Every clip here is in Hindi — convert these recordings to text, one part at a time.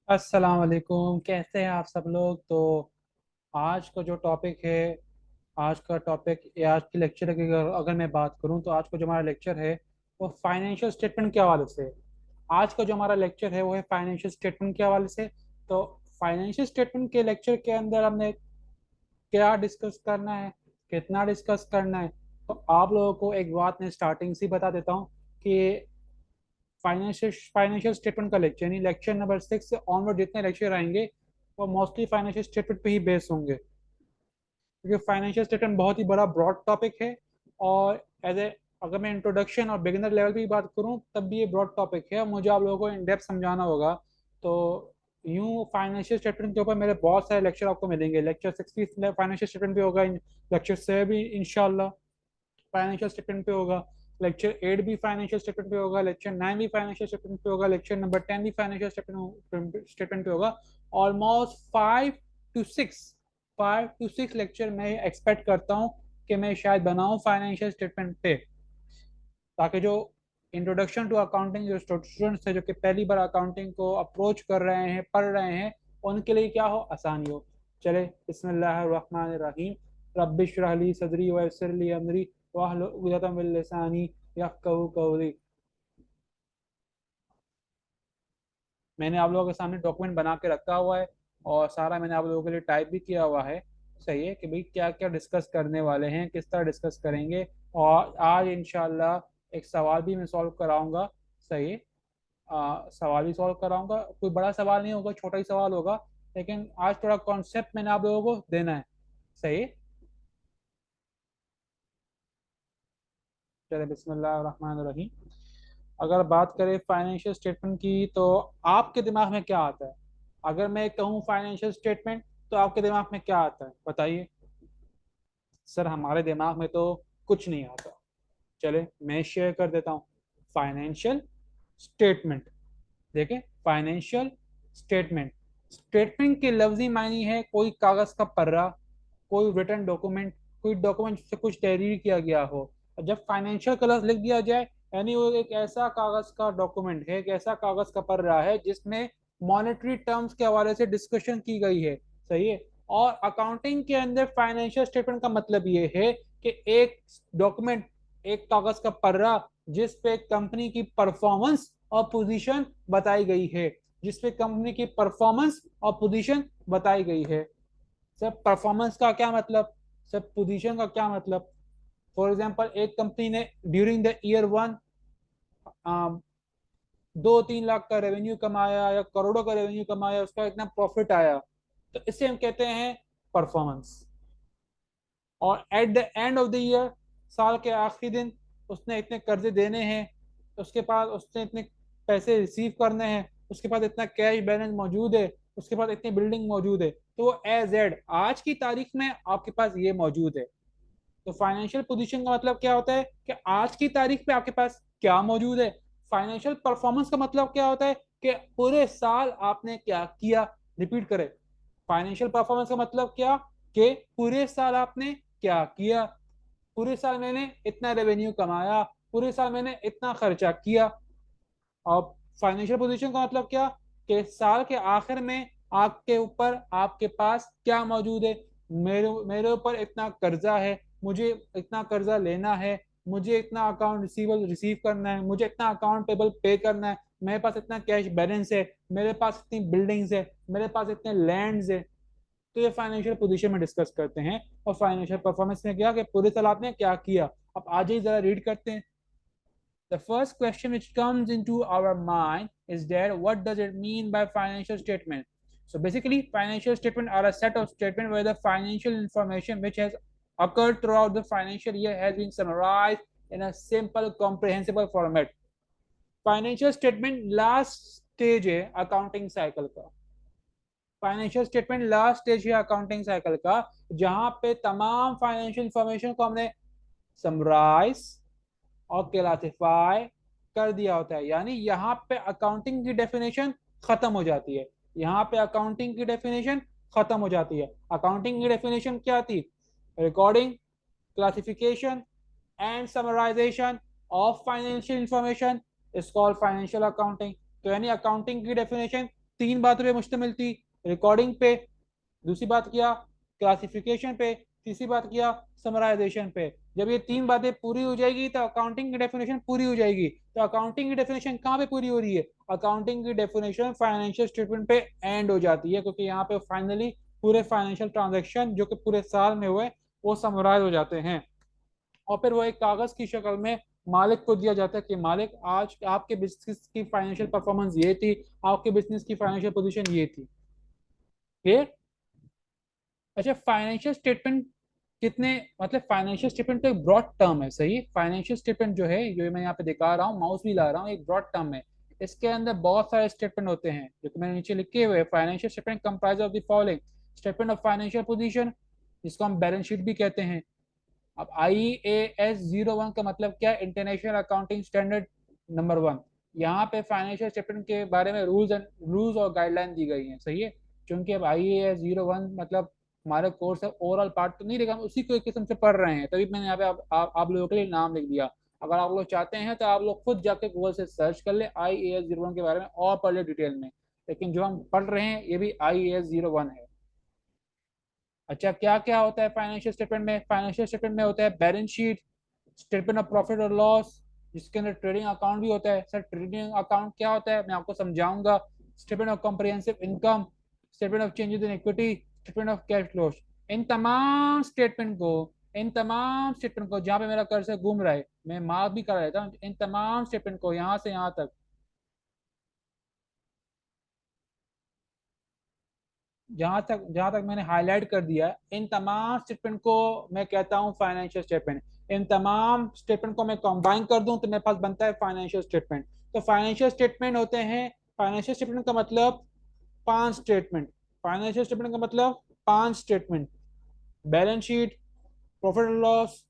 अस्सलाम वालेकुम। कैसे हैं आप सब लोग? तो आज का जो टॉपिक है, आज का टॉपिक या आज की लेक्चर की अगर मैं बात करूं तो आज का जो हमारा लेक्चर है वो फाइनेंशियल स्टेटमेंट के हवाले से है। आज का जो हमारा लेक्चर है वो है फाइनेंशियल स्टेटमेंट के हवाले से। तो फाइनेंशियल स्टेटमेंट के लेक्चर के अंदर हमने क्या डिस्कस करना है, कितना डिस्कस करना है, तो आप लोगों को एक बात मैं स्टार्टिंग से ही बता देता हूँ कि फाइनेंशियल फाइनेंशियल स्टेटमेंट का लेक्चर यानी लेक्चर नंबर 6 से ऑनवर्ड जितने लेक्चर आएंगे वो मोस्टली फाइनेंशियल स्टेटमेंट पे ही बेस होंगे, क्योंकि फाइनेंशियल स्टेटमेंट बहुत ही बड़ा ब्रॉड टॉपिक है। और एज ए अगर मैं इंट्रोडक्शन और बिगिनर लेवल पे भी बात करूं तब भी ये ब्रॉड टॉपिक है, मुझे आप लोगों को इन डेप्थ समझाना होगा। तो यूं फाइनेंशियल स्टेटमेंट के ऊपर मेरे बहुत सारे लेक्चर आपको मिलेंगे। लेक्चर 6 भी फाइनेंशियल स्टेटमेंट पे होगा, लेक्चर 7 भी इंशाल्लाह फाइनेंशियल स्टेटमेंट पे होगा, लेक्चर 8 भी फाइनेंशियल स्टेटमेंट पे होगा, लेक्चर 9 भी फाइनेंशियल स्टेटमेंट पे होगा, लेक्चर नंबर 10 भी फाइनेंशियल स्टेटमेंट पे होगा। ऑलमोस्ट 5 to 6 लेक्चर मैं एक्सपेक्ट करता हूँ कि मैं शायद बनाऊँ फाइनेंशियल स्टेटमेंट पे, ताकि जो इंट्रोडक्शन टू अकाउंटिंग जो स्टूडेंट्स है जो कि पहली बार अकाउंटिंग को अप्रोच कर रहे हैं, पढ़ रहे हैं, उनके लिए क्या हो, आसानी हो। चले, बिस्मिल्लाहिर्रहमानिर्रहीम। रब्बि इश्रह ली सदरी व यस्सिर ली अमरी वाहलुल उक़दतम मिन लिसानी यफ़क़हू क़ौली। मैंने आप लोगों के सामने डॉक्यूमेंट बना के रखा हुआ है और सारा मैंने आप लोगों के लिए टाइप भी किया हुआ है। सही है कि भाई क्या क्या डिस्कस करने वाले हैं, किस तरह डिस्कस करेंगे। और आज इंशाल्लाह एक सवाल भी मैं सॉल्व कराऊंगा। सही है, सवाल भी सॉल्व कराऊंगा। कोई बड़ा सवाल नहीं होगा, छोटा ही सवाल होगा, लेकिन आज थोड़ा कॉन्सेप्ट मैंने आप लोगों को देना है। सही है, चलिए बिस्मिल्लाह रहमान रहीम। अगर बात करें फाइनेंशियल स्टेटमेंट की तो आपके दिमाग में क्या आता है? अगर मैं कहूँ फाइनेंशियल स्टेटमेंट तो आपके दिमाग में क्या आता है, बताइए। सर हमारे दिमाग में तो कुछ नहीं आता। चले मैं शेयर कर देता हूँ। फाइनेंशियल स्टेटमेंट, देखें, फाइनेंशियल स्टेटमेंट, स्टेटमेंट के लफ्जी मायने है कोई कागज का पन्ना, कोई रिटर्न डॉक्यूमेंट, कोई डॉक्यूमेंट से कुछ तहरीर किया गया हो। और जब फाइनेंशियल का लफ्ज लिख दिया जाए यानी वो एक ऐसा कागज का डॉक्यूमेंट है, एक ऐसा कागज का पन्ना है जिसमें मॉनेटरी टर्म्स के हवाले से डिस्कशन की गई है। सही है। और अकाउंटिंग के अंदर फाइनेंशियल स्टेटमेंट का मतलब ये है कि एक डॉक्यूमेंट, एक कागज का पन्ना जिस पे कंपनी की परफॉर्मेंस और पोजीशन बताई गई है, जिसपे कंपनी की परफॉर्मेंस और पोजीशन बताई गई है। सर परफॉर्मेंस का क्या मतलब, सर पोजीशन का क्या मतलब? फॉर एग्जांपल एक कंपनी ने ड्यूरिंग द ईयर 1 2-3 लाख का रेवेन्यू कमाया या करोड़ों का रेवेन्यू कमाया, उसका इतना प्रॉफिट आया, तो इसे हम कहते हैं परफॉर्मेंस। और at the end of the year, साल के आखिरी दिन, उसने इतने कर्जे देने हैं, उसके पास उसने इतने पैसे रिसीव करने हैं, उसके पास इतना कैश बैलेंस मौजूद है, उसके पास इतनी बिल्डिंग मौजूद है, तो वो एज एड आज की तारीख में आपके पास ये मौजूद है। तो फाइनेंशियल पोजीशन का मतलब क्या होता है कि आज की तारीख पे आपके पास क्या मौजूद है। फाइनेंशियल परफॉर्मेंस का मतलब क्या होता है कि पूरे साल आपने क्या किया। रिपीट करें, फाइनेंशियल परफॉर्मेंस का मतलब क्या, कि पूरे साल आपने क्या किया। पूरे साल मैंने इतना रेवेन्यू कमाया, पूरे साल मैंने इतना खर्चा किया। और फाइनेंशियल पोजीशन का मतलब क्या, कि साल के आखिर में आपके ऊपर, आपके पास क्या मौजूद है। मेरे मेरे ऊपर इतना कर्जा है, मुझे इतना कर्जा लेना है, मुझे इतना अकाउंट रिसीवेबल रिसीव करना है, मुझे इतना अकाउंट पेबल पे करना है, मेरे पास इतना कैश बैलेंस है, मेरे पास इतनी बिल्डिंग्स है, मेरे पास इतने लैंड्स है। तो ये फाइनेंशियल पोजीशन में डिस्कस करते हैं। और फाइनेंशियल परफॉर्मेंस में क्या, कि पूरे साल आपने क्या किया। अब आज ही जरा रीड करते हैं। The first question which comes into our mind is that what does it mean by financial statement? So basically, financial statement are a set of statement where the financial information which has occurred throughout the financial year has been summarized in a simple, comprehensible format. Financial statement last stage है accounting cycle का। फाइनेंशियल स्टेटमेंट लास्ट स्टेज है अकाउंटिंग साइकिल का, जहां पे तमाम फाइनेंशियल इंफॉर्मेशन को हमने समराइज और क्लासिफाई कर दिया होता है। यानी यहाँ पे अकाउंटिंग की डेफिनेशन खत्म हो जाती है। यहाँ पे अकाउंटिंग की डेफिनेशन खत्म हो जाती है। अकाउंटिंग की डेफिनेशन क्या थी? Recording, classification and summarization of financial information is called financial accounting. तो यानी अकाउंटिंग की डेफिनेशन तीन बातों पे मुश्तमिल थी, रिकॉर्डिंग पे, दूसरी बात किया क्लासिफिकेशन पे, तीसरी बात किया समराइजेशन पे। जब ये तीन बातें पूरी हो जाएगी तो अकाउंटिंग की डेफिनेशन पूरी हो जाएगी। तो अकाउंटिंग की डेफिनेशन कहाँ पे पूरी हो रही है? अकाउंटिंग की डेफिनेशन फाइनेंशियल स्टेटमेंट पे एंड हो जाती है, क्योंकि यहाँ पे फाइनली पूरे फाइनेंशियल ट्रांजेक्शन जो कि पूरे साल में हुए वो समराइज हो जाते हैं, और फिर वो एक कागज की शक्ल में मालिक को दिया जाता है कि मालिक आज आपके बिजनेस की फाइनेंशियल परफॉर्मेंस ये थी, आपके बिजनेस की फाइनेंशियल पोजीशन ये थी। क्लियर? अच्छा, फाइनेंशियल स्टेटमेंट कितने, मतलब फाइनेंशियल स्टेटमेंट तो एक ब्रॉड टर्म है, सही। फाइनेंशियल स्टेटमेंट जो है, जो मैं यहाँ पे दिखा रहा हूँ, माउस भी ला रहा हूँ, एक ब्रॉड टर्म है। इसके अंदर बहुत सारे स्टेटमेंट होते हैं जो कि मैंने नीचे लिखे हुए। Financial statement comprise of the following: statement of financial position, जिसको हम बैलेंस शीट भी कहते हैं। अब IAS 01 का मतलब क्या है? International accounting standard number 1। यहाँ पे फाइनेंशियल स्टेटमेंट के बारे में रूल्स और गाइडलाइन दी गई हैं, सही है। क्योंकि अब IAS 01 मतलब हमारे कोर्स है ओवरऑल पार्ट तो नहीं, लेकिन हम उसी को एक किस्म से पढ़ रहे हैं, तभी मैंने यहाँ पे आप लोगों के लिए नाम लिख दिया। अगर आप लोग चाहते हैं तो आप लोग खुद जाके गूगल से सर्च कर ले IAS 01 के बारे में और पढ़ ले डिटेल में, लेकिन जो हम पढ़ रहे हैं ये भी IAS 01 है। अच्छा, क्या क्या होता है फाइनेंशियल स्टेटमेंट में? फाइनेंशियल स्टेटमेंट में होता है balance sheet, statement of profit और लॉस, जिसके अंदर ट्रेडिंग अकाउंट भी होता है। सर ट्रेडिंग अकाउंट क्या होता है मैं आपको समझाऊंगा। Statement of comprehensive income, statement of changes in equity, statement of cash flows. इन तमाम स्टेटमेंट को इन तमाम स्टेटमेंट को जहाँ पे मेरा कर्सर घूम रहा है मैं मार्क भी करा लेता हूँ, इन तमाम स्टेटमेंट को यहाँ से यहाँ तक, जहां तक मैंने हाईलाइट कर दिया है, इन तमाम स्टेटमेंट को मैं कहता हूं फाइनेंशियल स्टेटमेंट। इन तमाम स्टेटमेंट को मैं कंबाइन कर दूं तो मेरे पास बनता है फाइनेंशियल स्टेटमेंट। तो फाइनेंशियल स्टेटमेंट होते हैं, फाइनेंशियल स्टेटमेंट का मतलब पांच स्टेटमेंट। फाइनेंशियल स्टेटमेंट का मतलब पांच statement: balance sheet, profit and loss,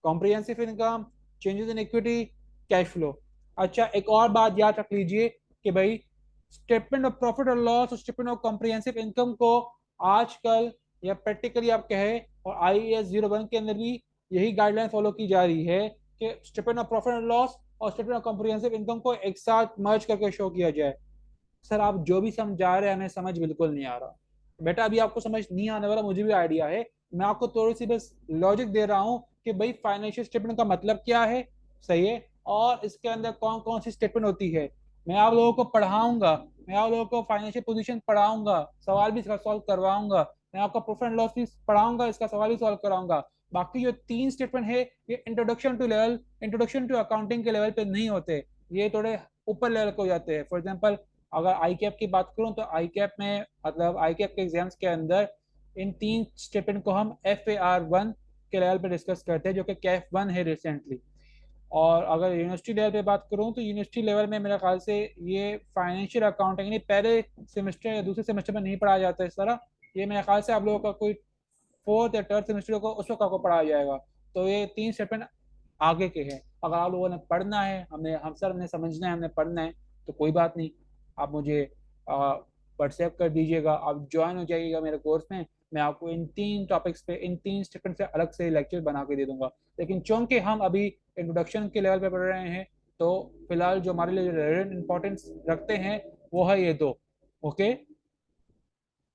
comprehensive income, changes in equity, cash flow. अच्छा, एक और बात याद रख लीजिए कि भाई स्टेटमेंट ऑफ प्रॉफिट और लॉस और स्टेटमेंट ऑफ कॉम्प्रिहेंसिव इनकम को आजकल या प्रैक्टिकली आप कहें, और IAS 01 के अंदर भी यही गाइडलाइन फॉलो की जा रही है कि स्टेटमेंट ऑफ प्रॉफिट और लॉस और स्टेटमेंट ऑफ कॉम्प्रिहेंसिव इनकम को एक साथ मर्ज करके शो किया जाए। सर आप जो भी समझा रहे हैं हमें समझ बिल्कुल नहीं आ रहा। बेटा अभी आपको समझ नहीं आने वाला, मुझे भी आइडिया है। मैं आपको थोड़ी सी बस लॉजिक दे रहा हूँ कि भाई फाइनेंशियल स्टेटमेंट का मतलब क्या है, सही है, और इसके अंदर कौन कौन सी स्टेटमेंट होती है। मैं आप लोगों को पढ़ाऊंगा, मैं आप लोगों को फाइनेंशियल पोजीशन पढ़ाऊंगा, सवाल भी इसका सॉल्व करवाऊंगा। मैं आपको प्रॉफिट एंड लॉस भी पढ़ाऊंगा, इसका सवाल भी सॉल्व कराऊंगा। बाकी जो तीन स्टेटमेंट है ये इंट्रोडक्शन टू अकाउंटिंग के लेवल पे नहीं होते, ये थोड़े ऊपर लेवल को जाते हैं। फॉर एग्जाम्पल अगर आई कैप की बात करूं तो आई कैप में, मतलब आई कैप के एग्जाम्स के अंदर इन तीन स्टेटमेंट को हम FAR 1 के लेवल पे डिस्कस करते हैं, जो कि कैफ 1 है रिसेंटली। और अगर यूनिवर्सिटी लेवल पे बात करूं तो यूनिवर्सिटी लेवल में मेरे ख्याल से ये फाइनेंशियल अकाउंटिंग नहीं, पहले सेमेस्टर या दूसरे सेमेस्टर में नहीं पढ़ाया जाता इस तरह। ये मेरे ख्याल से आप लोगों का कोई फोर्थ या थर्ड सेमेस्टर को उस वक्त आपको पढ़ाया जाएगा। तो ये तीन स्टेटमेंट आगे के हैं। अगर आप लोगों ने पढ़ना है, हम सर ने समझना है, हमने पढ़ना है, तो कोई बात नहीं, आप मुझे व्हाट्सएप कर दीजिएगा, आप ज्वाइन हो जाइएगा मेरे कोर्स में। मैं आपको इन तीन टॉपिक्स पे, इन तीन स्टेटमेंट से अलग से लेक्चर बना के दे दूंगा। लेकिन चूंकि हम अभी इंट्रोडक्शन के लेवल पे पढ़ रहे हैं, तो फिलहाल जो हमारे लिए रेलेवेंट इंपॉर्टेंस रखते हैं वो है ये दो। ओके,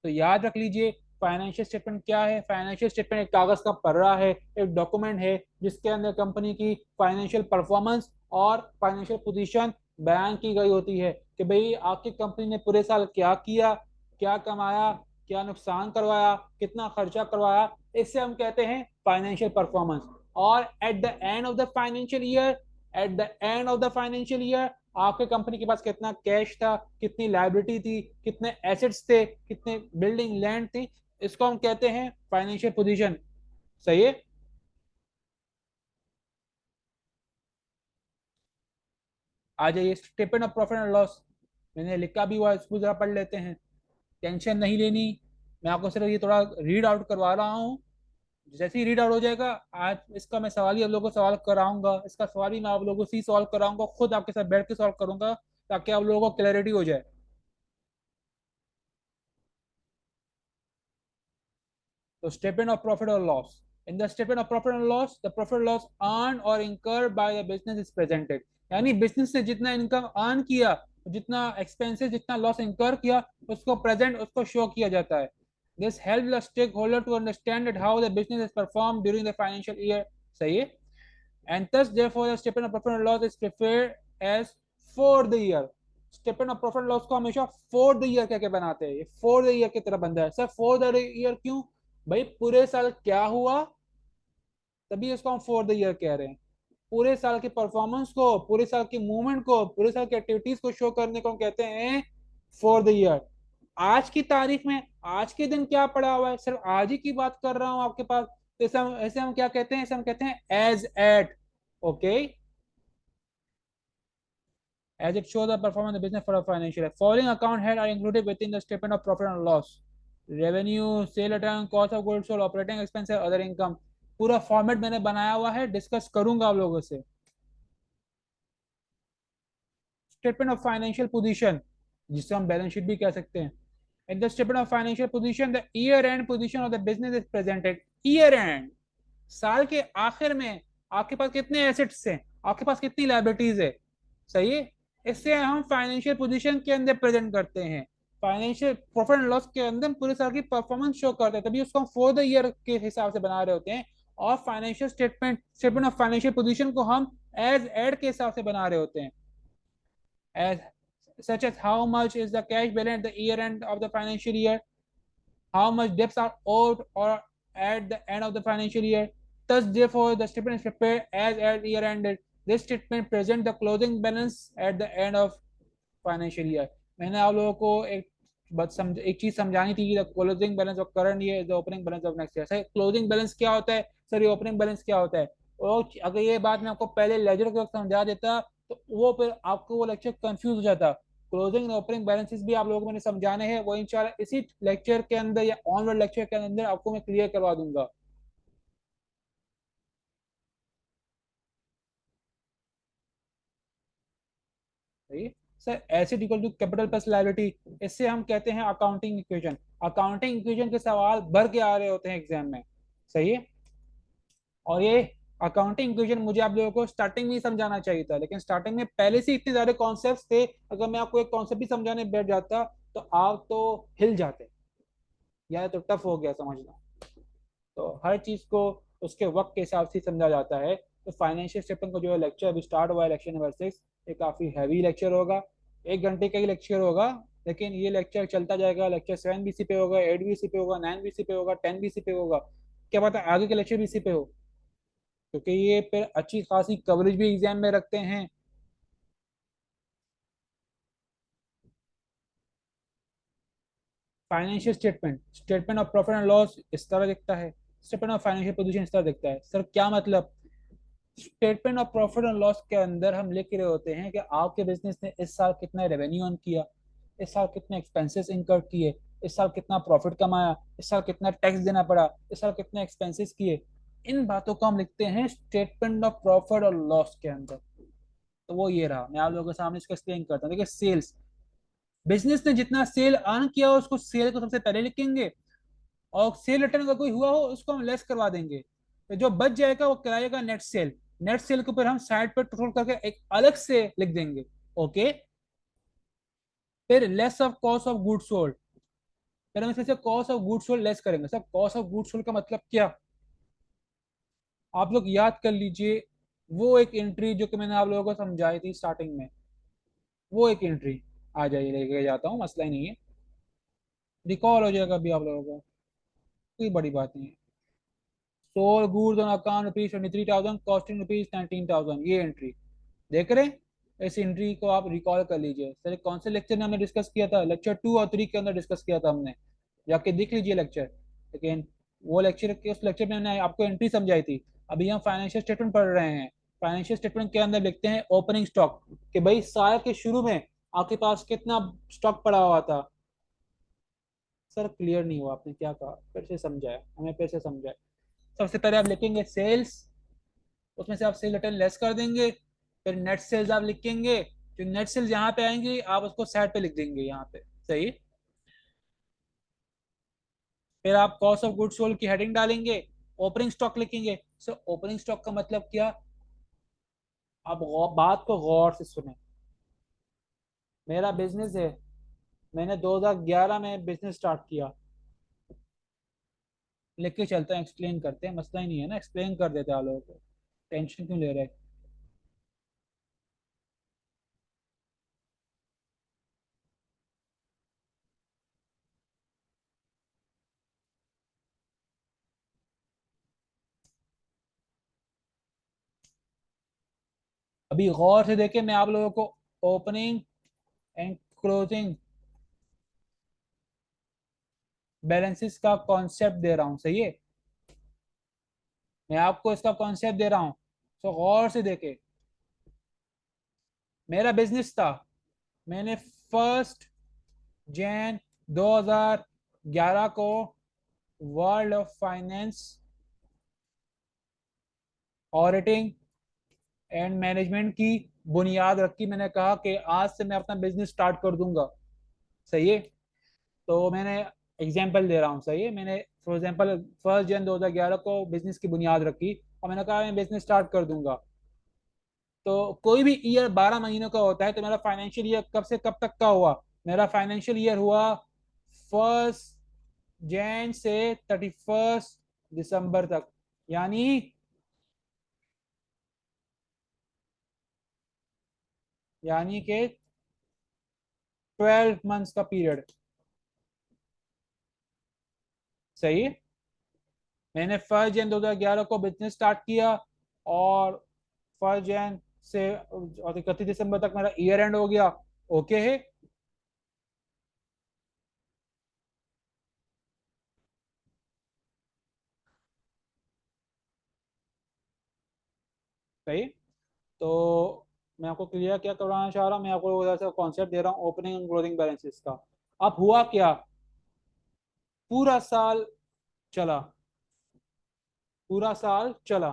तो याद रख लीजिए फाइनेंशियल स्टेटमेंट क्या है। फाइनेंशियल स्टेटमेंट एक कागज का पन्ना है, एक डॉक्यूमेंट है जिसके अंदर कंपनी की फाइनेंशियल परफॉर्मेंस और फाइनेंशियल पोजीशन बयान की गई होती है कि भाई आपकी कंपनी ने पूरे साल क्या किया, क्या कमाया, क्या नुकसान करवाया, कितना खर्चा करवाया। इससे हम कहते हैं फाइनेंशियल परफॉर्मेंस। और at the end of the financial year आपके कंपनी के पास कितना कैश था, कितनी लाइबिलिटी थी, कितने एसेट्स थे, कितने बिल्डिंग लैंड थी, इसको हम कहते हैं फाइनेंशियल पोजीशन। सही है। आ जाइए statement of profit and loss, मैंने लिखा भी हुआ है, इसको जरा पढ़ लेते हैं। टेंशन नहीं लेनी, मैं आपको सिर्फ ये थोड़ा रीड आउट करवा रहा हूँ। जैसे ही रीड आउट हो जाएगा, आज इसका मैं सवाल ही आप लोगों को सवाल कराऊंगा, इसका सवाल ही मैं आप लोगों से ही सॉल्व कराऊंगा, खुद आपके साथ बैठ के सॉल्व करूंगा, ताकि आप लोगों को क्लैरिटी हो जाए। तो statement of profit or loss. In the statement of profit and loss, the profit or loss earned or incurred by the business is presented. यानी बिजनेस से जितना इनकम अर्न किया जितना एक्सपेंसेस, जितना लॉस इंकर किया, उसको प्रेजेंट उसको शो किया जाता है. This help the stakeholder to understand how the business is perform during the financial year. सही है. And thus therefore the statement of profit and loss is prepared as for the year. Statement of profit and loss को हमेशा फॉर द ईयर कह के बनाते हैं. ये फॉर द ईयर की तरह बनता है. सर फॉर द ईयर क्यों? भाई पूरे साल क्या हुआ, तभी इसको हम फॉर द ईयर कह रहे हैं. पूरे साल की परफॉर्मेंस को, पूरे साल की मूवमेंट को, पूरे साल की एक्टिविटीज को शो करने को हम कहते हैं फॉर द ईयर. आज की तारीख में, आज के दिन क्या पड़ा हुआ है, सिर्फ आज ही की बात कर रहा हूं आपके पास. तो ऐसे हम क्या कहते हैं, ऐसे हम कहते हैं as at. Okay. As it shows the performance of the business for a financial year. Following account head are included within the statement of profit and loss. Revenue, sale return, cost of goods sold, operating expenses, other income. पूरा फॉर्मेट मैंने बनाया हुआ है, डिस्कस करूंगा आप लोगों से. स्टेटमेंट ऑफ फाइनेंशियल पोजीशन, जिसे हम बैलेंस शीट भी कह सकते हैं. In the statement of financial position, the year-end position of the business is presented. Year-end, साल के आखिर में आपके पास कितने एसेट्स हैं, आपके पास कितनी लाइबिलिटीज है. सही है. इससे हम फाइनेंशियल पोजीशन के अंदर प्रेजेंट करते हैं. फाइनेंशियल प्रॉफिट एंड लॉस के अंदर पूरे साल की परफॉर्मेंस शो करते हैं, तभी उसको हम फॉर द ईयर के हिसाब से बना रहे होते हैं. और financial statement of financial position को हम एज एड के हिसाब से बना रहे होते हैं. As such as how much is the cash balance at the year end of the financial year, how much debts are owed or at the end of the financial year. Thus, therefore, the statement is prepared as at year ended. This statement presents the closing balance at the end of financial year. मैंने आप लोगों को एक चीज समझानी थी कि closing balance of current year is the opening balance of next year. Sir closing balance क्या होता है, सर ये ओपनिंग बैलेंस क्या होता है. और अगर ये बात मैं आपको पहले लेजर के वक्त समझा देता तो वो फिर आपको वो लेक्चर कंफ्यूज हो जाता. क्लोजिंग ओपनिंग बैलेंसेस भी आप लोगों को मैंने समझाने हैं, वो इंशाल्लाह इसी लेक्चर के अंदर या ऑनवर्ड लेक्चर के अंदर आपको मैं क्लियर करवा दूंगा. सही. Sir asset equal to capital plus liability, इससे हम कहते हैं अकाउंटिंग इक्वेशन. अकाउंटिंग इक्वेशन के सवाल भर के आ रहे होते हैं एग्जाम में. सही है. और ये अकाउंटिंग इक्वेशन मुझे आप लोगों को स्टार्टिंग में ही समझाना चाहिए था, लेकिन स्टार्टिंग में पहले से इतने सारे कॉन्सेप्ट्स थे, अगर मैं आपको एक कॉन्सेप्ट भी समझाने बैठ जाता तो आप तो हिल जाते. या तो टफ हो गया समझना. तो हर चीज को उसके वक्त के हिसाब से समझा जाता है. तो फाइनेंशियल स्टेटमेंट का जो लेक्चर अभी स्टार्ट हुआ है, लेक्चर नंबर 6, ये काफी हैवी लेक्चर होगा. 1 घंटे का ही लेक्चर होगा, लेकिन ये लेक्चर चलता जाएगा. लेक्चर 7 BC पे होगा, 8 BC पे होगा, 9 BC पे होगा, 10 BC पे होगा. क्या पता आगे के लेक्चर BC पे हो, क्योंकि ये फिर अच्छी खासी कवरेज भी एग्जाम में रखते हैं. Financial statement, statement of profit and loss इस तरह दिखता है. स्टेटमेंट ऑफ फाइनेंशियल पोजीशन इस तरह दिखता है. सर क्या मतलब? Statement of profit and loss के अंदर हम लिख रहे होते हैं कि आपके बिजनेस ने इस साल कितना रेवेन्यू अर्न किया, इस साल कितने एक्सपेंसेस इनकर किए, इस साल कितना प्रॉफिट कमाया, इस साल कितना टैक्स देना पड़ा, इस साल कितने एक्सपेंसेस किए. इन बातों को हम लिखते हैं स्टेटमेंट ऑफ प्रॉफिट और लॉस के अंदर. तो वो ये रहा, मैं आप लोगों के सामने इसको एक्सप्लेन करता हूँ. देखिए सेल्स, बिजनेस ने जितना सेल अर्न किया हो उसको सेल को सबसे पहले लिखेंगे, और सेल रिटर्न अगर कोई हुआ हो उसको हम लेस करवा देंगे. तो जो बच जाएगा वो कराएगा नेट सेल. नेट सेल के ऊपर हम साइड पर टोटल करके एक अलग से लिख देंगे. ओके. फिर less of cost of good sold, फिर हम इसमें से cost of good sold less करेंगे. सब कॉस्ट ऑफ गुड सोल्ड का मतलब क्या, आप लोग याद कर लीजिए. वो एक एंट्री जो कि मैंने आप लोगों को समझाई थी स्टार्टिंग में, वो एक एंट्री आ जाइए, लेके जाता हूँ, मसला ही नहीं है. रिकॉल हो जाएगा अभी आप लोगों को, कोई बड़ी बात नहीं है. Sold goods on account ₹23,000, costing ₹19,000, ये एंट्री देख रहे हैं. इस एंट्री को आप रिकॉल कर लीजिए. सर कौन से लेक्चर में हमने डिस्कस किया था, लेक्चर 2 और 3 के अंदर डिस्कस किया था हमने, जाके देख लीजिए लेक्चर. लेकिन वो लेक्चर के उस लेक्चर में हमने आपको एंट्री समझाई थी. अभी हम फाइनेंशियल स्टेटमेंट पढ़ रहे हैं. फाइनेंशियल स्टेटमेंट के अंदर लिखते हैं ओपनिंग स्टॉक, कि भाई साल के शुरू में आपके पास कितना स्टॉक पड़ा हुआ था. सर क्लियर नहीं हुआ, आपने क्या कहा, फिर से समझाया, हमें फिर से समझाया. सबसे पहले आप लिखेंगे सेल्स, उसमें से आप सेल रिटर्न लेस कर देंगे. फिर नेट सेल्स आप लिखेंगे, जो नेट सेल्स यहाँ पे आएंगे आप उसको साइड पे लिख देंगे यहाँ पे. सही. फिर आप कॉस्ट ऑफ गुड्स सोल्ड की हेडिंग डालेंगे, ओपनिंग स्टॉक लिखेंगे. सो ओपनिंग स्टॉक का मतलब क्या, आप बात को गौर से सुने. मेरा बिजनेस है, मैंने 2011 में बिजनेस स्टार्ट किया। लेके चलते हैं, एक्सप्लेन करते हैं, मसला ही नहीं है ना, एक्सप्लेन कर देते हैं आप लोगों को। टेंशन क्यों ले रहे हैं? अभी गौर से देखे, मैं आप लोगों को ओपनिंग एंड क्लोजिंग बैलेंसेस का कॉन्सेप्ट दे रहा हूँ, सही है? मैं आपको इसका कॉन्सेप्ट दे रहा हूँ, तो गौर से देखे। मेरा बिजनेस था, मैंने 1 जैन 2011 को world of finance auditing and management की बुनियाद रखी। मैंने कहा कि आज से मैं अपना बिजनेस स्टार्ट कर दूंगा, सही है? तो मैंने एग्जांपल दे रहा हूँ, सही है? मैंने फॉर एग्जांपल 1 जन 2011 को बिजनेस की बुनियाद रखी और मैंने कहा मैं बिजनेस स्टार्ट कर दूंगा। तो कोई भी ईयर 12 महीनों का होता है, तो मेरा फाइनेंशियल ईयर कब से कब तक का हुआ? मेरा फाइनेंशियल ईयर हुआ 1 जैन से 31 दिसंबर तक, यानी कि 12 मंथ्स का पीरियड, सही है? मैंने 1 जन 2011 को बिजनेस स्टार्ट किया, और 1 जन से 31 दिसंबर तक मेरा ईयर एंड हो गया। ओके है? सही। तो मैं आपको क्लियर क्या करवाना चाह रहा हूँ, मैं आपको उधर से कॉन्सेप्ट दे रहा हूँ ओपनिंग एंड क्लोजिंग बैलेंसेस का। अब हुआ क्या? पूरा साल चला, पूरा साल चला।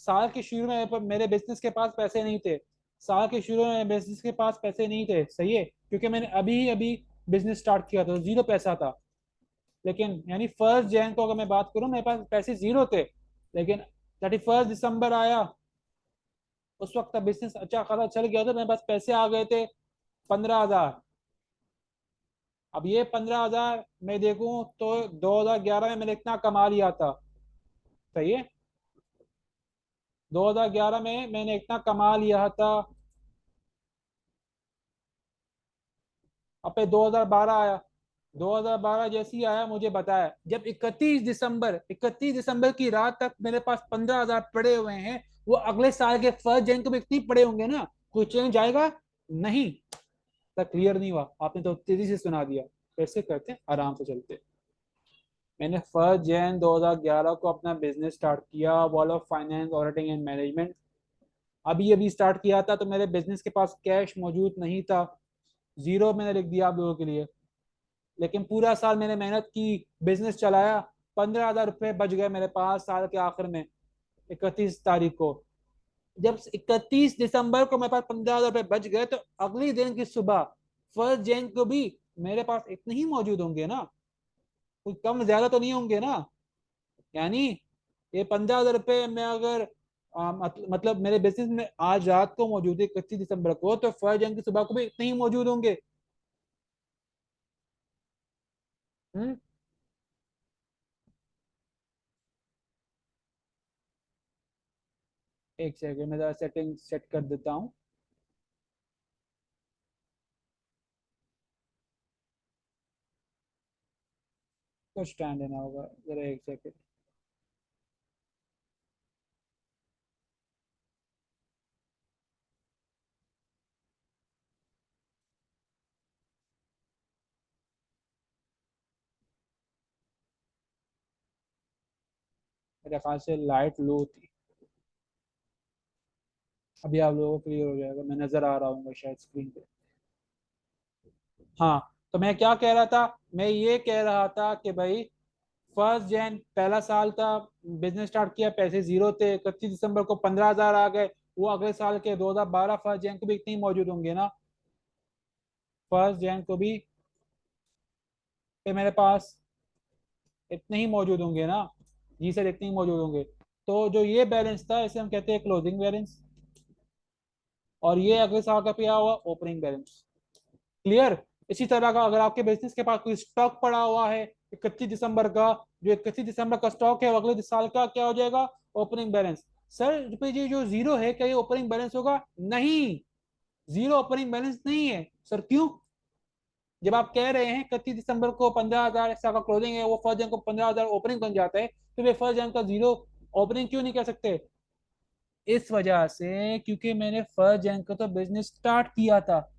साल के शुरू में मेरे बिजनेस के पास पैसे नहीं थे। साल के शुरू में बिजनेस के पास पैसे नहीं थे, सही है? क्योंकि मैंने अभी अभी बिजनेस स्टार्ट किया था, जीरो पैसा था। लेकिन यानी 1 जैन को अगर मैं बात करूं, मेरे पास पैसे जीरो थे। लेकिन 31 दिसंबर आया, उस वक्त बिजनेस अच्छा खासा चल गया था, मेरे पास पैसे आ गए थे 15,000। अब ये 15,000 मैं देखूं तो 2011 में मैंने इतना कमा लिया था, सही है? 2011 में मैंने इतना कमा लिया था। अब पे 2012 आया। 2012 जैसे ही आया, मुझे बताया जब 31 दिसंबर की रात तक मेरे पास 15,000 पड़े हुए हैं, वो अगले साल के 1 जन को भी इतनी पड़े होंगे ना, कोई चेंज आएगा? नहीं। तक क्लियर नहीं हुआ? आपने तो तेजी से सुना दिया। कैसे करते हैं, आराम से चलते हैं। मैंने 1 जन 2011 को अपना बिजनेस स्टार्ट किया, wall of finance auditing and management. अभी अभी स्टार्ट किया था, तो मेरे बिजनेस के पास कैश मौजूद नहीं था, जीरो मैंने लिख दिया आप लोगों के लिए। लेकिन पूरा साल मैंने मेहनत की, बिजनेस चलाया, 15,000 रुपये बच गए मेरे पास साल के आखिर में, 31 तारीख को। जब 31 दिसंबर को मेरे पास 15,000 रुपये बच गए, तो अगले दिन की सुबह 1 जैन को भी मेरे पास इतने ही मौजूद होंगे ना, कोई कम ज्यादा तो नहीं होंगे ना? यानी ये 15,000 रुपये में अगर मतलब मेरे बिजनेस में आज रात को मौजूद है 31 दिसंबर को, तो 1 जन की सुबह को भी इतने ही मौजूद होंगे। हम्म। एक सेकंड में जरा सेटिंग सेट कर देता हूँ। कुछ टाइम देना होगा, जरा एक सेकंड। मेरे ख्याल से लाइट लो थी। अभी आप लोगों को क्लियर हो जाएगा, मैं नजर आ रहा हूँ शायद स्क्रीन पे। हाँ। तो मैं क्या कह रहा था? मैं ये कह रहा था कि भाई 1 जैन पहला साल था, बिजनेस स्टार्ट किया, पैसे जीरो थे, 31 दिसंबर को 15,000 आ गए। वो अगले साल के 2012 1 जैन को भी इतने ही मौजूद होंगे ना? 1 जैन को भी पे मेरे पास इतने ही मौजूद होंगे ना? जी सर, इतने ही मौजूद होंगे। तो जो ये बैलेंस था, इसे हम कहते हैं क्लोजिंग बैलेंस। और ये अगले साल का क्या हुआ, ओपनिंग बैलेंस। क्लियर। इसी तरह का अगर आपके बिजनेस के पास कोई स्टॉक पड़ा हुआ है 31 दिसंबर का, जो 31 दिसंबर का स्टॉक है वो अगले साल का क्या हो जाएगा, ओपनिंग बैलेंस। सर रुपये जी जो जीरो है क्या ये ओपनिंग बैलेंस होगा, नहीं, जीरो ओपनिंग बैलेंस नहीं है। सर क्यों, जब आप कह रहे हैं 31 दिसंबर को 15,000 ऐसा का क्लोजिंग है, वो फर्स्ट जन को 15,000 ओपनिंग बन जाता है, तो वे फर्स्ट जन का जीरो ओपनिंग क्यों नहीं कह सकते, इस वजह से क्योंकि मैंने फर्स्ट जन को तो बिजनेस स्टार्ट किया था।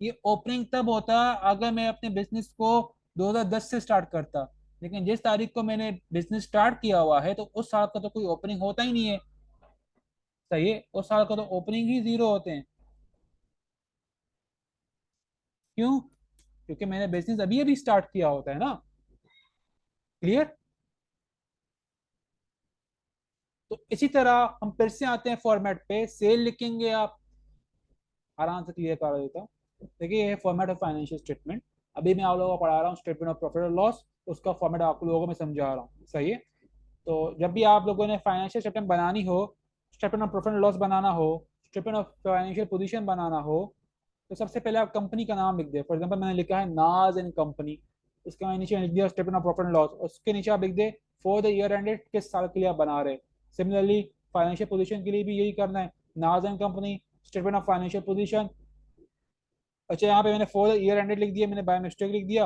ये ओपनिंग तब होता अगर मैं अपने बिजनेस को 2010 से स्टार्ट करता, लेकिन जिस तारीख को मैंने बिजनेस स्टार्ट किया हुआ है तो उस साल का तो कोई ओपनिंग होता ही नहीं है। सही है, उस साल का तो ओपनिंग ही जीरो होते हैं। क्यों, क्योंकि मैंने बिजनेस अभी अभी स्टार्ट किया होता है ना। क्लियर। तो इसी तरह हम फिर से आते हैं फॉर्मेट पे, सेल लिखेंगे आप, आराम से क्लियर करा देता हूँ। देखिए ये है फॉर्मेट ऑफ फाइनेंशियल स्टेटमेंट। अभी मैं आप लोगों को पढ़ा रहा हूँ स्टेटमेंट ऑफ प्रॉफिट और लॉस, उसका फॉर्मेट आप लोगों को मैं समझा रहा हूँ। सही है। तो जब भी आप लोगों ने फाइनेंशियल स्टेटमेंट बनानी हो, statement of profit and loss बनाना हो, स्टेटमेंट ऑफ फाइनेंशियल पोजीशन बनाना हो, तो सबसे पहले आप कंपनी का नाम लिख दे। फॉर एग्जांपल मैंने लिखा है नाज एंड कंपनी, उसके मैं नीचे लिख दिया statement of profit and loss, उसके नीचे आप लिख दे फॉर द ईयर एंडेड, किस साल के लिए आप बना रहे। सिमिलरली फाइनेंशियल पोजीशन के लिए भी यही करना है, नाज and company statement of financial position. अच्छा यहाँ पे मैंने फॉर द ईयर एंडेड लिख दिया, मैंने बाय मिस्टेक लिख दिया।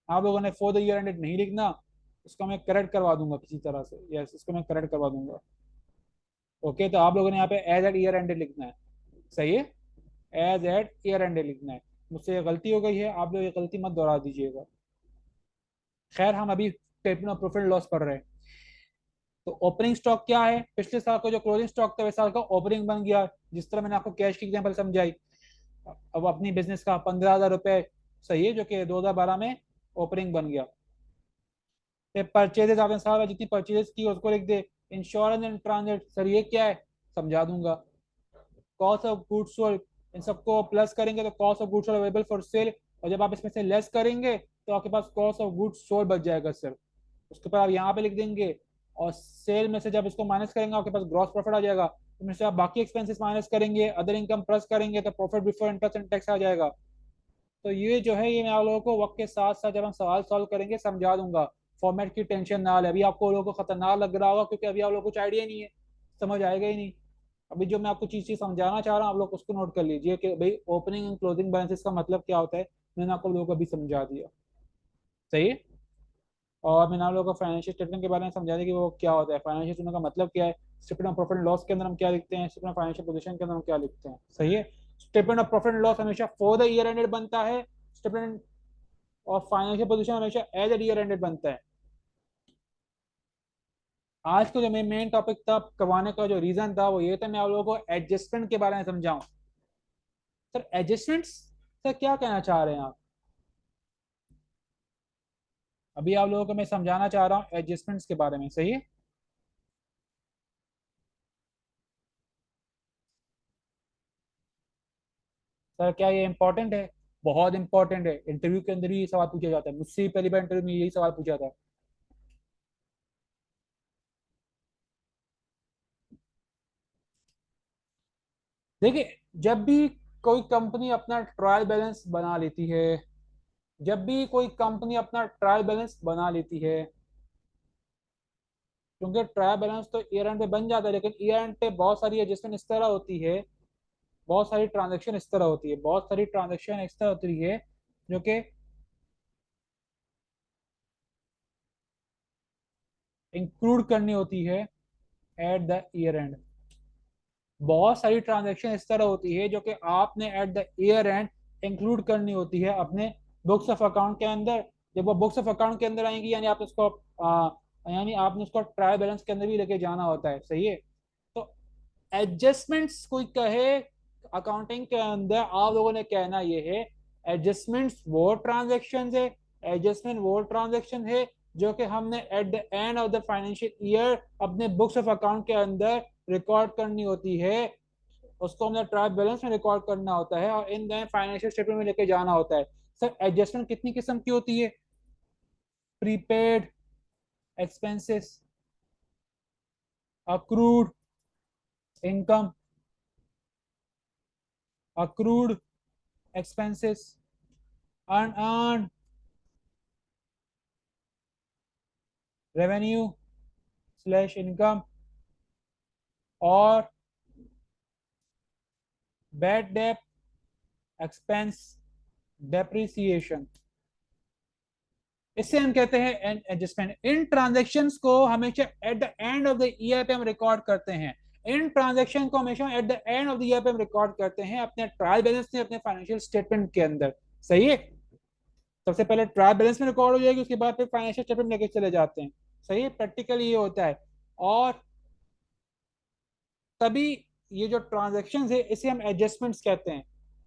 आप लोगों ने फॉर द ईयर एंडेड नहीं लिखना, इसको मैं करेक्ट करवा दूंगा किसी तरह से, यस इसको मैं करेक्ट करवा दूंगा। ओके, तो आप लोगों ने यहाँ पे एज एट ईयर एंडेड लिखना है। सही है, एज एट ईयर एंडेड लिखना है। मुझसे ये गलती हो गई है, आप लोग ये गलती मत दोहरा दीजिएगा। खैर हम अभी स्टेटमेंट ऑफ प्रॉफिट लॉस पढ़ रहे हैं। तो ओपनिंग स्टॉक क्या है, पिछले साल का जो क्लोजिंग स्टॉक था इस साल का ओपनिंग बन गया, जिस तरह मैंने आपको कैश की एग्जांपल समझाई। अब अपनी बिजनेस का 15,000 रुपए, सही है, जो कि 2012 में ओपनिंग बन गया। परचेजेस आपने सारा जितनी परचेजेस की उसको लिख दे। इंश्योरेंस एंड ट्रांजेक्ट, सर ये क्या है, समझा दूंगा। कॉस्ट ऑफ गुड्स सोल्ड, इन सबको प्लस करेंगे तो cost of goods sold available for sale, और जब आप इसमें से लेस करेंगे तो आपके पास कॉस्ट ऑफ गुड्स सोल्ड बच जाएगा सर, उसके ऊपर आप यहाँ पे लिख देंगे। और सेल में से जब इसको माइनस करेंगे आपके पास ग्रॉस प्रॉफिट आ जाएगा, उसमें से आप बाकी एक्सपेंसेस माइनस करेंगे, अदर इनकम प्लस करेंगे तो profit before interest and tax आ जाएगा। तो ये जो है ये मैं आप लोगों को वक्त के साथ साथ जब हम सवाल सॉल्व करेंगे समझा दूंगा। फॉर्मेट की टेंशन ना ले, अभी आपको लोगों को खतरनाक लग रहा होगा क्योंकि अभी आप लोगों को कुछ आइडिया नहीं है, समझ आएगा ही नहीं। अभी जो मैं आपको चीज चीज समझाना चाह रहा हूँ आप लोग उसको नोट कर लीजिए कि भाई ओपनिंग एंड क्लोजिंग बैलेंसेस का मतलब क्या होता है, मैंने आपको लोगों को अभी समझा दिया। सही है। और मैंने आप लोगों को फाइनेंशियल स्टेटमेंट के बारे में समझा दिया कि वो क्या होता है, फाइनेंशियल स्टेटमेंट का मतलब क्या है, statement of profit and loss के अंदर हम क्या लिखते हैं, स्टेटमेंट ऑफ फाइनेंशियल पोजीशन के अंदर हम क्या लिखते हैं। सही है। Statement of profit and loss हमेशा फॉर द ईयर एंडेड बनता है, स्टेटमेंट और फाइनेंशियल पोजीशन हमेशा एज ए ईयर एंडेड बनता है। आज का जो मेन टॉपिक था करवाने का जो रीजन था वो ये था मैं आप लोगों को एडजस्टमेंट के बारे में समझाऊं। सर एडजस्टमेंट्स, सर क्या कहना चाह रहे हैं आप, अभी आप लोगों को मैं समझाना चाह रहा हूँ एडजस्टमेंट्स के बारे में। सही है। सर क्या ये इंपॉर्टेंट है, बहुत इंपॉर्टेंट है, इंटरव्यू के अंदर ही ये सवाल पूछा जाता है, मुझसे ही पहली बार इंटरव्यू में यही सवाल पूछा था। देखिए जब भी कोई कंपनी अपना ट्रायल बैलेंस बना लेती है, जब भी कोई कंपनी अपना ट्रायल बैलेंस बना लेती है, क्योंकि ट्रायल बैलेंस तो ईयर एंड पे बन जाता है लेकिन ईयर एंड पे बहुत सारी एडजस्टमेंट इस तरह होती है, बहुत सारी ट्रांजेक्शन इस तरह होती है, बहुत सारी ट्रांजेक्शन इस तरह होती है जो कि इंक्लूड करनी होती है एट द ईयर एंड। बहुत सारी ट्रांजेक्शन इस तरह होती है जो कि आपने at the year and include करनी होती है अपने बुक्स ऑफ अकाउंट के अंदर। जब वो बुक्स ऑफ अकाउंट के अंदर आएंगी यानी आप उसको यानी आपने उसको ट्रायल बैलेंस के अंदर भी लेके जाना होता है। सही है। तो एडजस्टमेंट्स कोई कहे अकाउंटिंग के अंदर आप लोगों ने कहना ये है, एडजस्टमेंट्स वो ट्रांजेक्शन है, एडजस्टमेंट वो ट्रांजेक्शन है जो कि हमने at the end of the financial year अपने बुक्स ऑफ अकाउंट के अंदर रिकॉर्ड करनी होती है, उसको हमने ट्रायल बैलेंस में रिकॉर्ड करना होता है और इन देन फाइनेंशियल स्टेटमेंट में लेके जाना होता है। सर एडजस्टमेंट कितनी किस्म की होती है, prepaid expenses, accrued income, accrued expenses, unearned revenue slash income, और bad debt expense depreciation। इससे हम कहते हैं एंड एडजस्टमेंट। इन ट्रांजेक्शन्स को हमेशा at the end of the year पे हम रिकॉर्ड करते हैं। इन ट्रांजेक्शन को हमेशा at the end of the year पे हम रिकॉर्ड करते हैं अपने ट्रायल बैलेंस में, अपने फाइनेंशियल स्टेटमेंट के अंदर। सही है, सबसे पहले ट्रायल बैलेंस में रिकॉर्ड हो जाएगी, उसके बाद फिर फाइनेंशियल स्टेटमेंट लेके चले जाते हैं। सही है, प्रैक्टिकली ये होता है। और तभी ये जो ट्रांजेक्शन है इसे हम एडजस्टमेंट्स कहते हैं,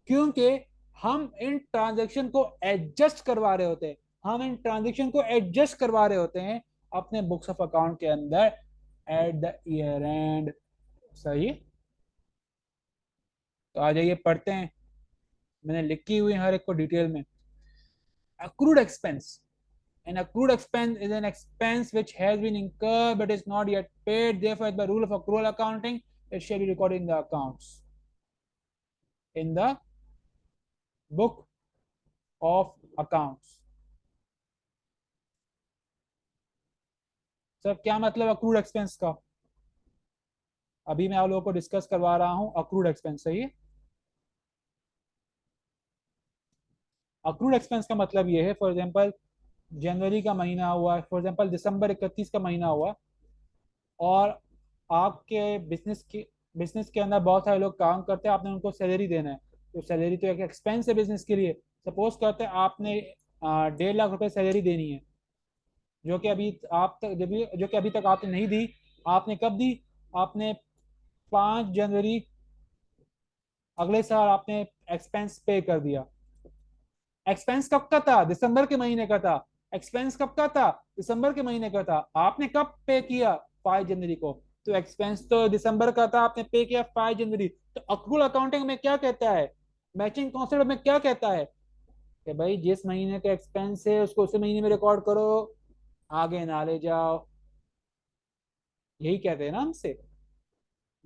क्योंकि हम इन ट्रांजेक्शन को एडजस्ट करवा रहे होते हैं। हम इन ट्रांजेक्शन को एडजस्ट करवा रहे होते हैं अपने बुक्स ऑफ अकाउंट के अंदर एट द ईयर एंड। सही, तो आ जाइए पढ़ते हैं। मैंने लिखी हुई हर एक को डिटेल में। Accrued expense. An accrued expense is an expense which has been incurred but is not yet paid. Therefore, by rule of accrual accounting, it shall be recorded in the accounts, in the book of accounts। Sir क्या मतलब अक्रूड एक्सपेंस का? अभी मैं आप लोगों को डिस्कस करवा रहा हूं अक्रूड एक्सपेंस। सही है, अक्रूड एक्सपेंस का मतलब ये है, फॉर एग्जांपल जनवरी का महीना हुआ, फॉर एग्जांपल दिसंबर 31 का महीना हुआ, और आपके बिजनेस के अंदर बहुत सारे लोग काम करते हैं, आपने उनको सैलरी देना है। तो सैलरी तो एक एक्सपेंस है बिजनेस के लिए। सपोज करते हैं आपने 1.5 लाख रुपए सैलरी देनी है, जो कि अभी आप तक जो कि अभी तक आपने नहीं दी। आपने कब दी? आपने 5 जनवरी अगले साल आपने एक्सपेंस पे कर दिया। एक्सपेंस कब का था? दिसंबर के महीने का था। एक्सपेंस कब का था? दिसंबर के महीने का था। आपने कब पे किया? 5 जनवरी को। तो एक्सपेंस तो दिसंबर का था, आपने पे किया 5 जनवरी। तो अक्रूवल अकाउंटिंग में क्या कहता है, मैचिंग कॉन्सेप्ट में क्या कहता है कि भाई जिस महीने का एक्सपेंस है उसको उसी महीने में रिकॉर्ड करो, आगे ना ले जाओ। यही कहते हैं ना हमसे।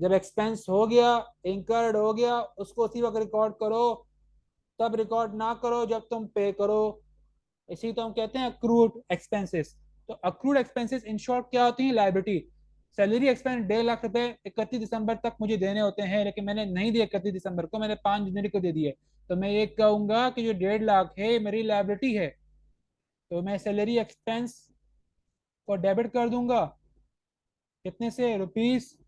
जब एक्सपेंस हो गया, इंकर्ड हो गया, उसको उसी वक्त रिकॉर्ड करो, तब रिकॉर्ड ना करो जब तुम पे करो। इसी तो हम कहते हैं अक्रूड एक्सपेंसेस। तो अक्रूड एक्सपेंसेस इन शॉर्ट क्या होती है? लाइबिलिटी। सैलरी एक्सपेंस 1.5 लाख रुपए 31 दिसंबर तक मुझे देने होते हैं, लेकिन मैंने नहीं दिए 31 दिसंबर को, मैंने 5 जनवरी को दे दिए। तो मैं ये कहूंगा कि जो 1.5 लाख है मेरी लाइबिलिटी है। तो मैं सैलरी एक्सपेंस को डेबिट कर दूंगा। कितने से? रुपीस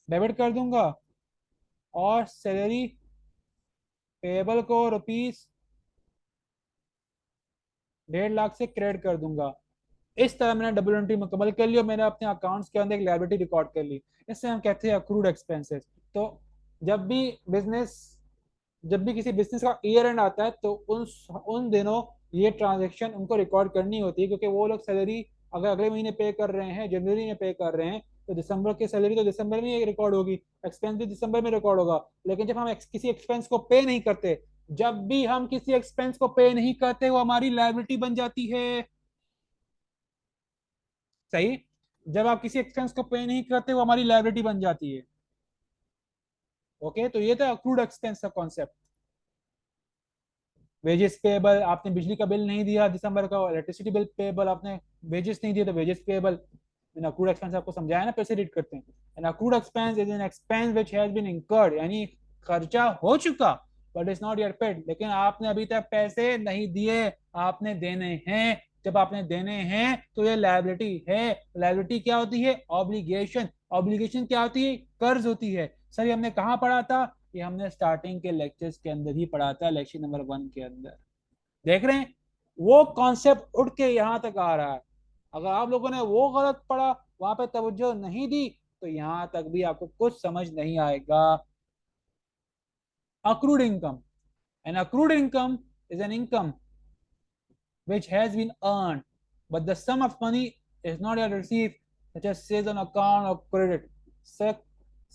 डेबिट कर दूंगा, और सैलरी पेबल को रुपीस 1.5 लाख से क्रेडिट कर दूंगा। इस तरह मैंने डबल एंट्री मुकम्मल कर ली और मैंने अपने अकाउंट्स के अंदर एक लायबिलिटी रिकॉर्ड कर ली। इससे हम कहते हैं अक्रूड एक्सपेंसेस। तो जब भी बिजनेस जब भी किसी बिजनेस का ईयर एंड आता है तो उन दिनों ये ट्रांजेक्शन उनको रिकॉर्ड करनी होती है, क्योंकि वो लोग सैलरी अगर अगले महीने पे कर रहे हैं, जनवरी में पे कर रहे हैं, तो दिसंबर की सैलरी तो दिसंबर में ही रिकॉर्ड होगी, एक्सपेंस भी दिसंबर में रिकॉर्ड होगा। लेकिन जब हम किसी एक्सपेंस को पे नहीं करते, जब भी हम किसी एक्सपेंस को पे नहीं करते, वो हमारी लायबिलिटी बन जाती है। सही, जब आप किसी एक्सपेंस को पे नहीं करते वो हमारी लायबिलिटी बन जाती है। ओके, तो ये था अक्रूड एक्सपेंस का कॉन्सेप्ट। वेजेस पेबल, आपने बिजली का बिल नहीं दिया दिसंबर का, इलेक्ट्रिसिटी बिल पेबल, आपने वेजेस नहीं दिए तो वेजेस पेबल। इन अक्रूड एक्सपेंस आपको समझाया ना, पैसे रीड करते हैं। An accrued expense is an expense which has been incurred, यानी खर्चा हो चुका but is not yet paid, लेकिन आपने अभी तक पैसे नहीं दिए, आपने देने हैं। जब आपने देने हैं तो ये लायबिलिटी है। लायबिलिटी क्या होती है? ऑब्लिगेशन। ऑब्लिगेशन क्या होती है? कर्ज होती है। सर ये हमने कहाँ पढ़ा था? ये हमने स्टार्टिंग के लेक्चर्स के अंदर ही पढ़ा था, लेक्चर नंबर 1 के अंदर। देख रहे हैं, वो कॉन्सेप्ट उठ के यहां तक आ रहा है। अगर आप लोगों ने वो गलत पढ़ा, वहां पे तवज्जो नहीं दी, तो यहां तक भी आपको कुछ समझ नहीं आएगा। accrued income, an accrued income is an income which has been earned but the sum of money is not yet received, such as sales on account or credit। Sir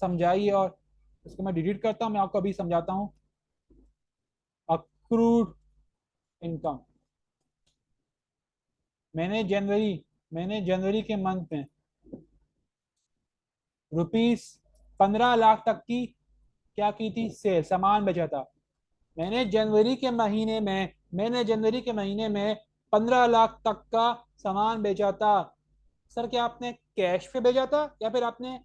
समझाइए, और इसको मैं डिलीट करता हूं, मैं आपको अभी समझाता हूं। accrued income, मैंने जनवरी के मंथ में रुपीस 15 लाख तक की क्या की थी, सेल, सामान बेचा था। मैंने जनवरी के महीने में 15 लाख तक का सामान बेचा था। सर क्या आपने कैश पे बेचा था या फिर आपने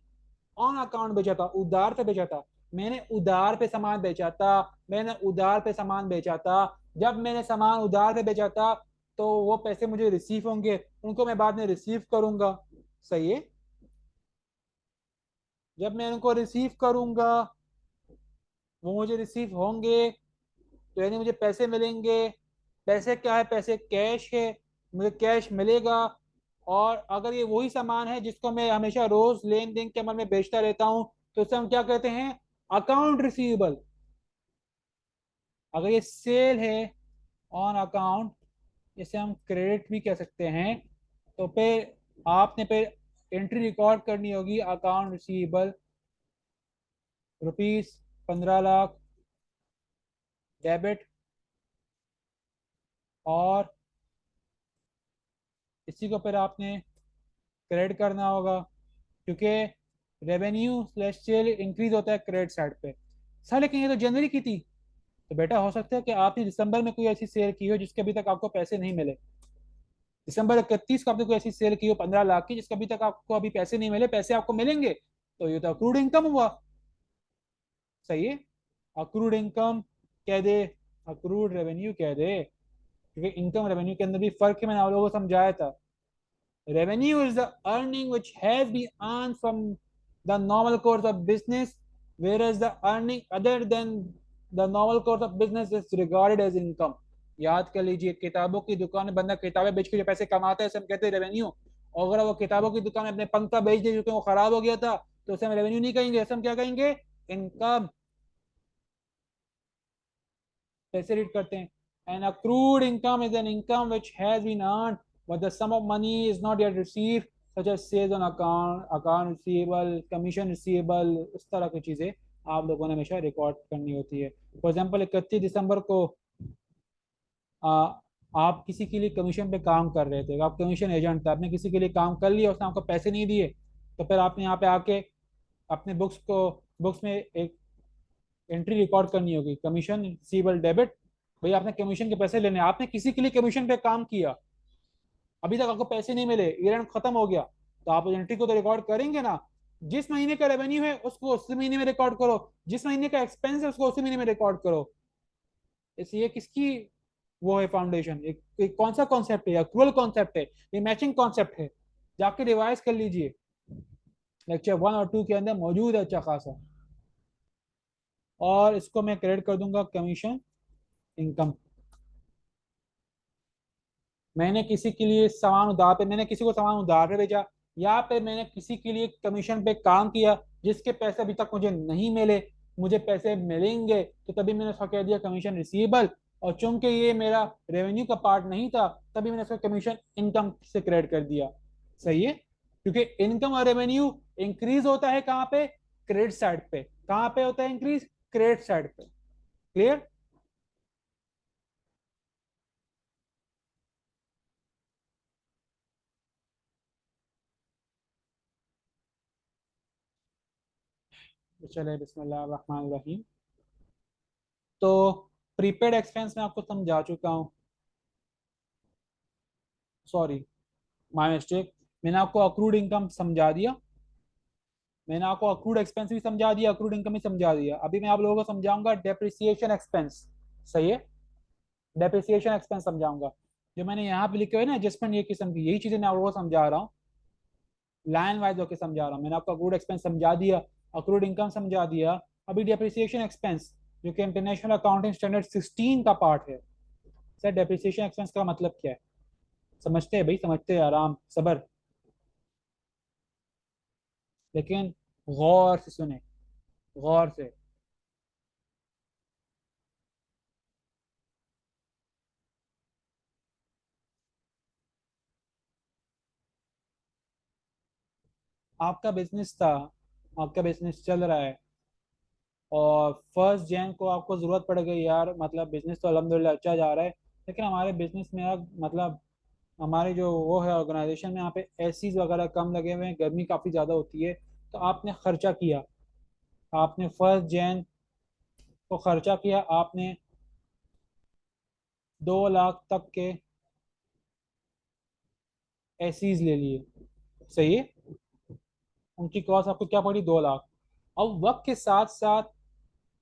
ऑन अकाउंट बेचा था, उधार पे बेचा था? मैंने उधार पे सामान बेचा था। मैंने उधार पे सामान बेचा था। जब मैंने सामान उधार पे बेचा था तो वो पैसे मुझे रिसीव होंगे, उनको मैं बाद में रिसीव करूंगा। सही है। जब मैं उनको रिसीव करूंगा, वो मुझे रिसीव होंगे, तो यानी मुझे पैसे मिलेंगे। पैसे क्या है, पैसे कैश है, मुझे कैश मिलेगा। और अगर ये वही सामान है जिसको मैं हमेशा रोज लेन देन के अमल में बेचता रहता हूँ, तो इसे हम क्या कहते हैं, अकाउंट रिसीवेबल। अगर ये सेल है ऑन अकाउंट, इसे हम क्रेडिट भी कह सकते हैं। तो फिर आपने फिर एंट्री रिकॉर्ड करनी होगी, account receivable rupees 15 lakh debit. और इसी को फिर आपने क्रेडिट करना होगा, क्योंकि रेवेन्यू स्लैश सेल इंक्रीज होता है क्रेडिट साइड पे। सर लेकिन ये तो जनवरी की थी। तो बेटा हो सकता है कि आपने दिसंबर में कोई ऐसी सेल की हो जिसके अभी तक आपको पैसे नहीं मिले। दिसंबर 31 को आपने कोई ऐसी सेल की हो 15 लाख की जिसके अभी तक आपको अभी पैसे नहीं मिले, पैसे आपको मिलेंगे। तो ये तो अक्रूड इनकम हुआ। सही है। अक्रूड इनकम कह दे, अक्रूड रेवेन्यू कह दे, क्योंकि इनकम रेवेन्यू के अंदर भी फर्क है, मैंने आप लोगों को समझाया था। Revenue is the earning which has been earned from the normal course of business, whereas the earning other than the normal course of business is regarded as income. याद कर लीजिए, किताबों की दुकान में बंदा किताबें बेच के जो पैसे कमाता है उसे हम कहते हैं रेवेन्यू। और अगर वो किताबों की दुकान में अपने पंखा बेच दे क्योंकि वो खराब हो गया था, तो उसे हम रेवेन्यू नहीं कहेंगे, उसे हम क्या कहेंगे, इनकम। पैसे रीड करते हैं। An accrued income is an income which has been earned but the sum of money is not yet received, such as sales on account, account receivable, commission receivable. इस तरह की चीजें आप लोगों ने हमेशा रिकॉर्ड करनी होती है। फॉर एग्जाम्पल 31 दिसंबर को आ, आप किसी के लिए कमीशन पे काम कर रहे थे, आप कमीशन एजेंट थे, आपने किसी के लिए काम कर लिया, उसने आपको पैसे नहीं दिए। तो फिर आपने यहाँ पे आके अपने बुक्स में एक एंट्री रिकॉर्ड करनी होगी, कमीशन रिसीवेबल डेबिट। भाई आपने कमीशन के पैसे लेने, आपने किसी के लिए कमीशन पे काम किया, अभी तक आपको पैसे नहीं मिले, ईयर एंड खत्म हो गया, तो आप उस एंट्री को तो रिकॉर्ड करेंगे ना। जिस महीने का रेवेन्यू है उसको उसी महीने में रिकॉर्ड करो, जिस महीने का एक्सपेंस है उसको उसी महीने में रिकॉर्ड करो। इसलिए किसकी वो है फाउंडेशन, एक कौन सा कॉन्सेप्ट है, एक्चुअल कॉन्सेप्ट है, ये मैचिंग कॉन्सेप्ट है। जाके रिवाइज कर लीजिए, लेक्चर 1 और 2 के अंदर मौजूद है अच्छा खासा। और इसको मैं क्रेडिट कर दूंगा कमीशन इनकम। मैंने किसी को सामान उधार पे भेजा, या फिर मैंने किसी के लिए कमीशन पे काम किया जिसके पैसे अभी तक मुझे नहीं मिले, मुझे पैसे मिलेंगे, तो तभी मैंने उसका कह दिया कमीशन रिसीवेबल। और चूंकि ये मेरा रेवेन्यू का पार्ट नहीं था, तभी मैंने उसका कमीशन इनकम से क्रेडिट कर दिया। सही है। क्योंकि इनकम और रेवेन्यू इंक्रीज होता है कहाँ पे, क्रेडिट साइड पे। कहाँ पे होता है इंक्रीज, क्रेडिट साइड पे। क्लियर। चले बिस्मिल्लाह रहमान रहीम। तो प्रीपेड एक्सपेंस में आपको समझा चुका हूँ, सॉरी माय मिस्टेक। मैंने आपको अक्रूड इनकम समझा दिया, मैंने आपको अक्रूड एक्सपेंस भी समझा दिया, अक्रूड इनकम भी समझा दिया। अभी मैं आप लोगों को समझाऊंगा डेप्रिसिएशन एक्सपेंस। सही है। डेप्रिसिएशन एक्सपेंस समझाऊंगा। जो मैंने यहाँ पे लिखे हुए ना एडजस्टमेंट, ये किस्म की यही चीजें मैं आप लोगों को समझा रहा हूँ, लाइन वाइज होकर समझा रहा हूँ। मैंने आपको अक्रूड एक्सपेंस समझा दिया, अक्रूड इनकम समझा दिया। अभी डेप्रिसिएशन एक्सपेंस, जो कि इंटरनेशनल अकाउंटिंग स्टैंडर्ड 16 का पार्ट है। सर डेप्रिसिएशन एक्सपेंस का मतलब क्या है, समझते हैं भाई, समझते हैं, आराम सबर, लेकिन गौर से सुने, गौर से। आपका बिजनेस था, आपका बिजनेस चल रहा है, और 1 जैन को आपको ज़रूरत पड़ गई, यार मतलब बिजनेस तो अल्हम्दुलिल्लाह अच्छा जा रहा है, लेकिन हमारे बिजनेस में यार मतलब हमारे जो वो है ऑर्गेनाइजेशन में यहाँ पे एसीज वगैरह कम लगे हुए हैं, गर्मी काफ़ी ज़्यादा होती है, तो आपने खर्चा किया, आपने 1 जनवरी को खर्चा किया, आपने 2 लाख तक के एसीज ले लिए, सही है। उनकी कॉस्ट आपको क्या पड़ी, 2 लाख। अब वक्त के साथ साथ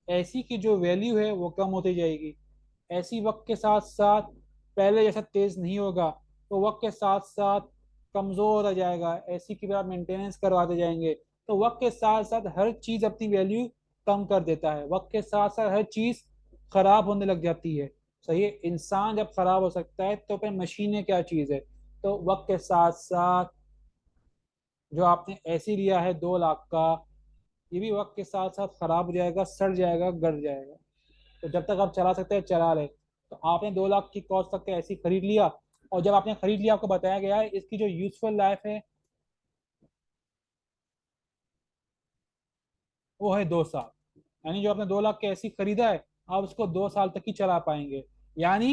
एसी की जो वैल्यू है वो कम होती जाएगी। एसी वक्त के साथ साथ पहले जैसा तेज नहीं होगा, तो वक्त के साथ साथ कमजोर होता जाएगा। एसी की भी आप मेंटेनेंस करवाते जाएंगे, तो वक्त के साथ साथ हर चीज अपनी वैल्यू कम कर देता है। वक्त के साथ साथ हर चीज खराब होने लग जाती है, सही है। इंसान जब खराब हो सकता है तो फिर मशीनें क्या चीज है। तो वक्त के साथ साथ जो आपने एसी लिया है 2 लाख का, ये भी वक्त के साथ साथ खराब हो जाएगा, सड़ जाएगा, गड़ जाएगा। तो जब तक आप चला सकते हैं चला ले। तो आपने 2 लाख की कॉस्ट तक का एसी खरीद लिया, और जब आपने खरीद लिया आपको बताया गया है इसकी जो यूजफुल लाइफ है वो है 2 साल। यानी जो आपने 2 लाख के एसी खरीदा है, आप उसको 2 साल तक ही चला पाएंगे। यानी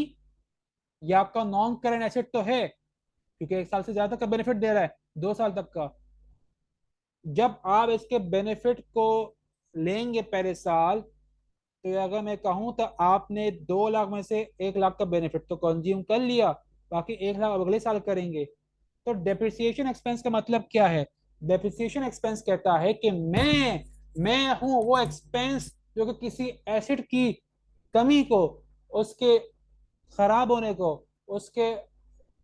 ये आपका नॉन करंट एसेट तो है, क्योंकि 1 साल से ज्यादा का बेनिफिट दे रहा है, 2 साल तक का। जब आप इसके बेनिफिट को लेंगे पहले साल, तो अगर मैं कहूँ तो आपने 2 लाख में से 1 लाख का बेनिफिट तो कंज्यूम कर लिया, बाकी 1 लाख अगले साल करेंगे। तो डेप्रिसिएशन एक्सपेंस का मतलब क्या है। डेप्रिसिएशन एक्सपेंस कहता है कि मैं हूं वो एक्सपेंस जो कि किसी एसेट की कमी को, उसके खराब होने को, उसके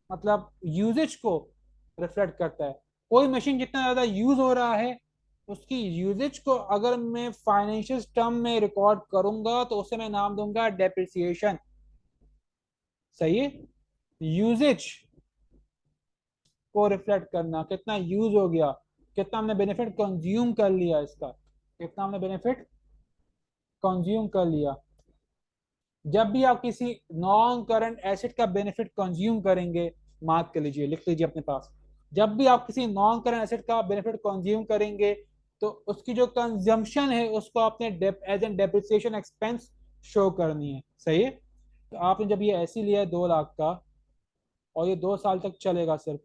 मतलब यूजेज को रिफ्लेक्ट करता है। कोई मशीन जितना ज्यादा यूज हो रहा है, उसकी यूजेज को अगर मैं फाइनेंशियल टर्म में रिकॉर्ड करूंगा तो उसे मैं नाम दूंगा डेप्रिसिएशन, सही है। यूजेज को रिफ्लेक्ट करना, कितना यूज हो गया, कितना हमने बेनिफिट कंज्यूम कर लिया इसका, कितना हमने बेनिफिट कंज्यूम कर लिया। जब भी आप किसी नॉन करंट एसेट का बेनिफिट कंज्यूम करेंगे, मार्क कर लीजिए, लिख लीजिए अपने पास। जब भी आप किसी नॉन करंट एसेट का बेनिफिट कंज्यूम करेंगे, तो उसकी जो कंजम्पशन है उसको आपने as an depreciation expense show करनी है, सही है। तो आपने जब ये ऐसी लिया है 2 लाख का, और ये 2 साल तक चलेगा सिर्फ,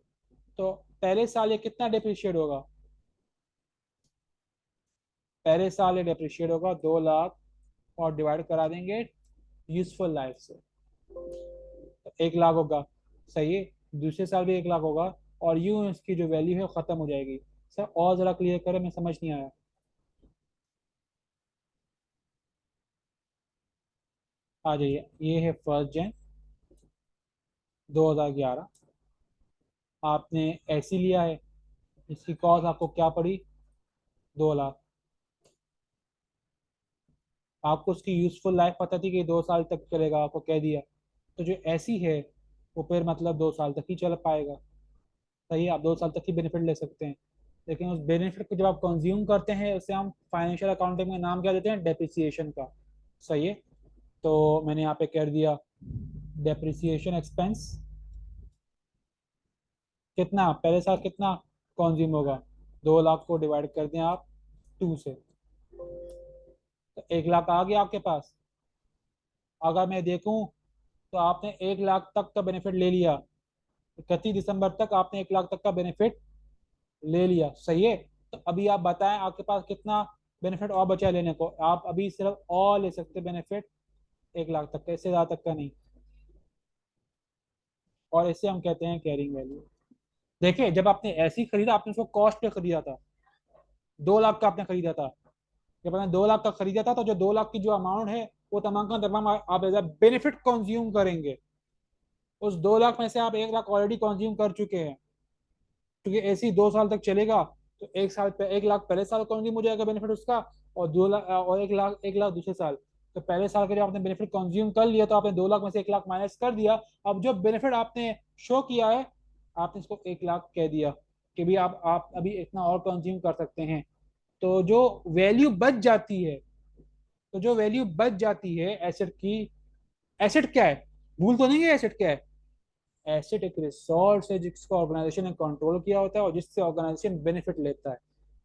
तो पहले साल ये कितना डिप्रिशिएट होगा। पहले साल ये डिप्रिशिएट होगा 2 लाख, और डिवाइड करा देंगे यूजफुल लाइफ से, तो 1 लाख होगा, सही है। दूसरे साल भी 1 लाख होगा, और यूं इसकी जो वैल्यू है खत्म हो जाएगी। सर और जरा क्लियर करें, मैं समझ नहीं आया। आ जाइए, ये है 1 जनवरी 2011, आपने ऐसी लिया है, इसकी कॉस्ट आपको क्या पड़ी, 2 लाख। आपको उसकी यूजफुल लाइफ पता थी कि 2 साल तक चलेगा, आपको कह दिया, तो जो ऐसी है वो फिर मतलब 2 साल तक ही चल पाएगा, सही है। आप 2 साल तक ही बेनिफिट ले सकते हैं। लेकिन उस बेनिफिट को जब आप कंज्यूम करते हैं, उसे हम फाइनेंशियल अकाउंटिंग में नाम क्या देते हैं, डेप्रिसिएशन का, सही है। तो मैंने यहाँ पे कर दिया डेप्रिसिएशन एक्सपेंस, कितना पहले साल कितना कंज्यूम होगा, 2 लाख को डिवाइड कर दें आप 2 से, तो 1 लाख आ गया आपके पास। अगर मैं देखूं तो आपने 1 लाख तक का बेनिफिट ले लिया, 31 दिसंबर तक आपने 1 लाख तक का बेनिफिट ले लिया, सही है। तो अभी आप बताएं आपके पास कितना बेनिफिट और बचा है लेने को। आप अभी सिर्फ और ले सकते बेनिफिट 1 लाख तक का, इससे ज्यादा तक का नहीं। और इसे हम कहते हैं कैरिंग वैल्यू। देखिए, जब आपने ऐसी खरीदा, आपने उसको कॉस्ट पे खरीदा था, 2 लाख का आपने खरीदा था। जब आपने 2 लाख का खरीदा था, तो जो 2 लाख की जो अमाउंट है, वो तमाम का तमाम आप एज बेनिफिट कंज्यूम करेंगे। उस 2 लाख में से आप 1 लाख ऑलरेडी कंज्यूम कर चुके हैं, क्योंकि ऐसे ही 2 साल तक चलेगा। तो 1 साल पे 1 लाख पहले साल कंज्यूम हो जाएगा बेनिफिट उसका, और 2 लाख और 1 लाख, 1 लाख दूसरे साल। तो पहले साल के जब आपने बेनिफिट कंज्यूम कर लिया, तो आपने 2 लाख में से 1 लाख माइनस कर दिया। अब जो बेनिफिट आपने शो किया है, आपने इसको 1 लाख कह दिया कि भी आप अभी इतना और कंज्यूम कर सकते हैं। तो जो वैल्यू बच जाती है, तो जो वैल्यू बच जाती है एसेट की, एसेट क्या है, भूल तो नहीं है एसेट क्या है। एसेट एक रिसोर्स है जिसको ऑर्गेनाइजेशन ने कंट्रोल किया होता है, और जिससे ऑर्गेनाइजेशन बेनिफिट लेता है।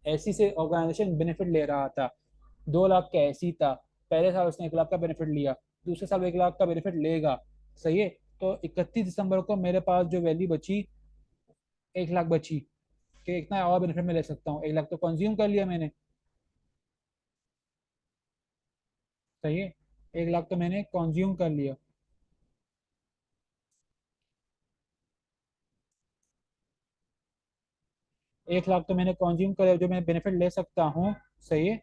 ऐसी से ऑर्गेनाइजेशन बेनिफिट ले रहा था, 2 लाख का ऐसी था, पहले साल उसने 1 लाख का बेनिफिट लिया, दूसरे साल 1 लाख का बेनिफिट लेगा, सही है। तो 31 दिसंबर को मेरे पास जो वैल्यू बची, 1 लाख बची, कि इतना और बेनिफिट मैं ले सकता हूँ। 1 लाख तो कंज्यूम कर लिया मैंने, सही है। 1 लाख तो मैंने कंज्यूम कर लिया। 1 लाख तो मैंने कंज्यूम कर लिया जो मैं बेनिफिट ले सकता हूँ, सही है।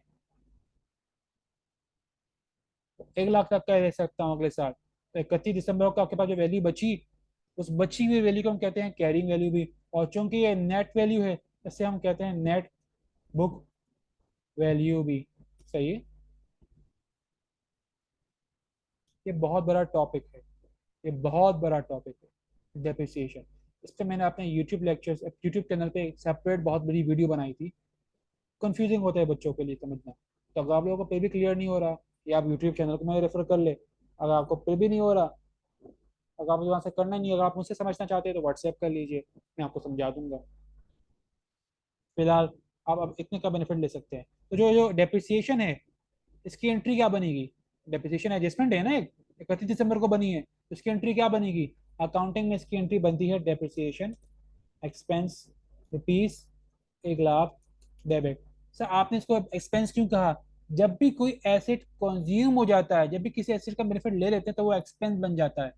1 लाख तक का ले सकता हूँ अगले साल। तो 31 दिसंबर को आपके पास जो वैल्यू बची, उस बची हुई वैल्यू को हम कहते हैं कैरिंग वैल्यू भी। और चूंकि ये नेट वैल्यू है, इससे हम कहते हैं नेट बुक वैल्यू भी, सही है। ये बहुत बड़ा टॉपिक है, ये बहुत बड़ा टॉपिक है डेप्रिसिएशन। इस पर मैंने अपने यूट्यूब लेक्चर्स, यूट्यूब चैनल पे एक सेपरेट बहुत बड़ी वीडियो बनाई थी। कंफ्यूजिंग होता है बच्चों के लिए समझना। तो अगर आप लोगों को फिर भी क्लियर नहीं हो रहा, या आप यूट्यूब चैनल को मैं रेफर कर ले। अगर आपको फिर भी नहीं हो रहा, अगर आपको वहाँ से करना नहीं है, अगर आप मुझसे समझना चाहते हैं तो व्हाट्सएप कर लीजिए, मैं आपको समझा दूंगा। फिलहाल आप अब इतने का बेनिफिट ले सकते हैं। तो जो जो डेप्रिसिएशन है, इसकी एंट्री क्या बनेगी? डेप्रिसिएशन एडजस्टमेंट है ना, एक 31 दिसंबर को बनी है, तो इसकी एंट्री क्या बनेगी? अकाउंटिंग में इसकी एंट्री बनती है depreciation expense rupees 1 lakh debit. Sir आपने इसको एक्सपेंस क्यों कहा? जब भी कोई एसेट कंज्यूम हो जाता है, जब भी किसी एसेट का बेनिफिट ले लेते हैं, तो वो एक्सपेंस बन जाता है।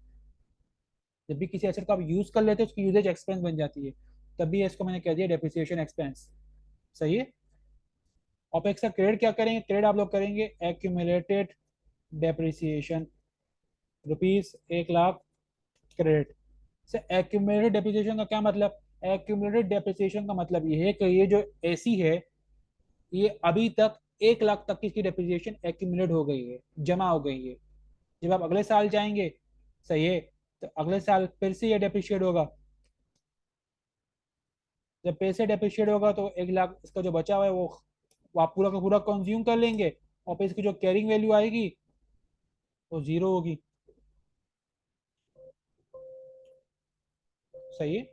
जब भी किसी एसेट का आप यूज कर लेते हैं, उसकी यूजेज एक्सपेंस बन जाती है। तभी इसको मैंने कह दिया डेप्रिसिएशन एक्सपेंस, सही है। ऑपेक्स का क्रेडिट क्या करेंगे? क्रेडिट आप लोग करेंगे accumulated depreciation rupees 1 lakh credit से। एक्यूमुलेटेड डेप्रिसिएशन का क्या मतलब? एक्यूमुलेटेड डेप्रिसिएशन का मतलब ये है कि ये जो एसी है, ये अभी तक 1 लाख तक की इसकी डेप्रिसिएशन एक्यूमुलेट हो गई है, जमा हो गई है। जब आप अगले साल जाएंगे, सही है, तो अगले साल फिर से ये डेप्रिशिएट होगा। जब पैसे डेप्रिशिएट होगा तो 1 लाख इसका जो बचा हुआ है वो आप पूरा का पूरा कंज्यूम कर लेंगे। और फिर इसकी जो कैरिंग वैल्यू आएगी वो जीरो होगी, सही है।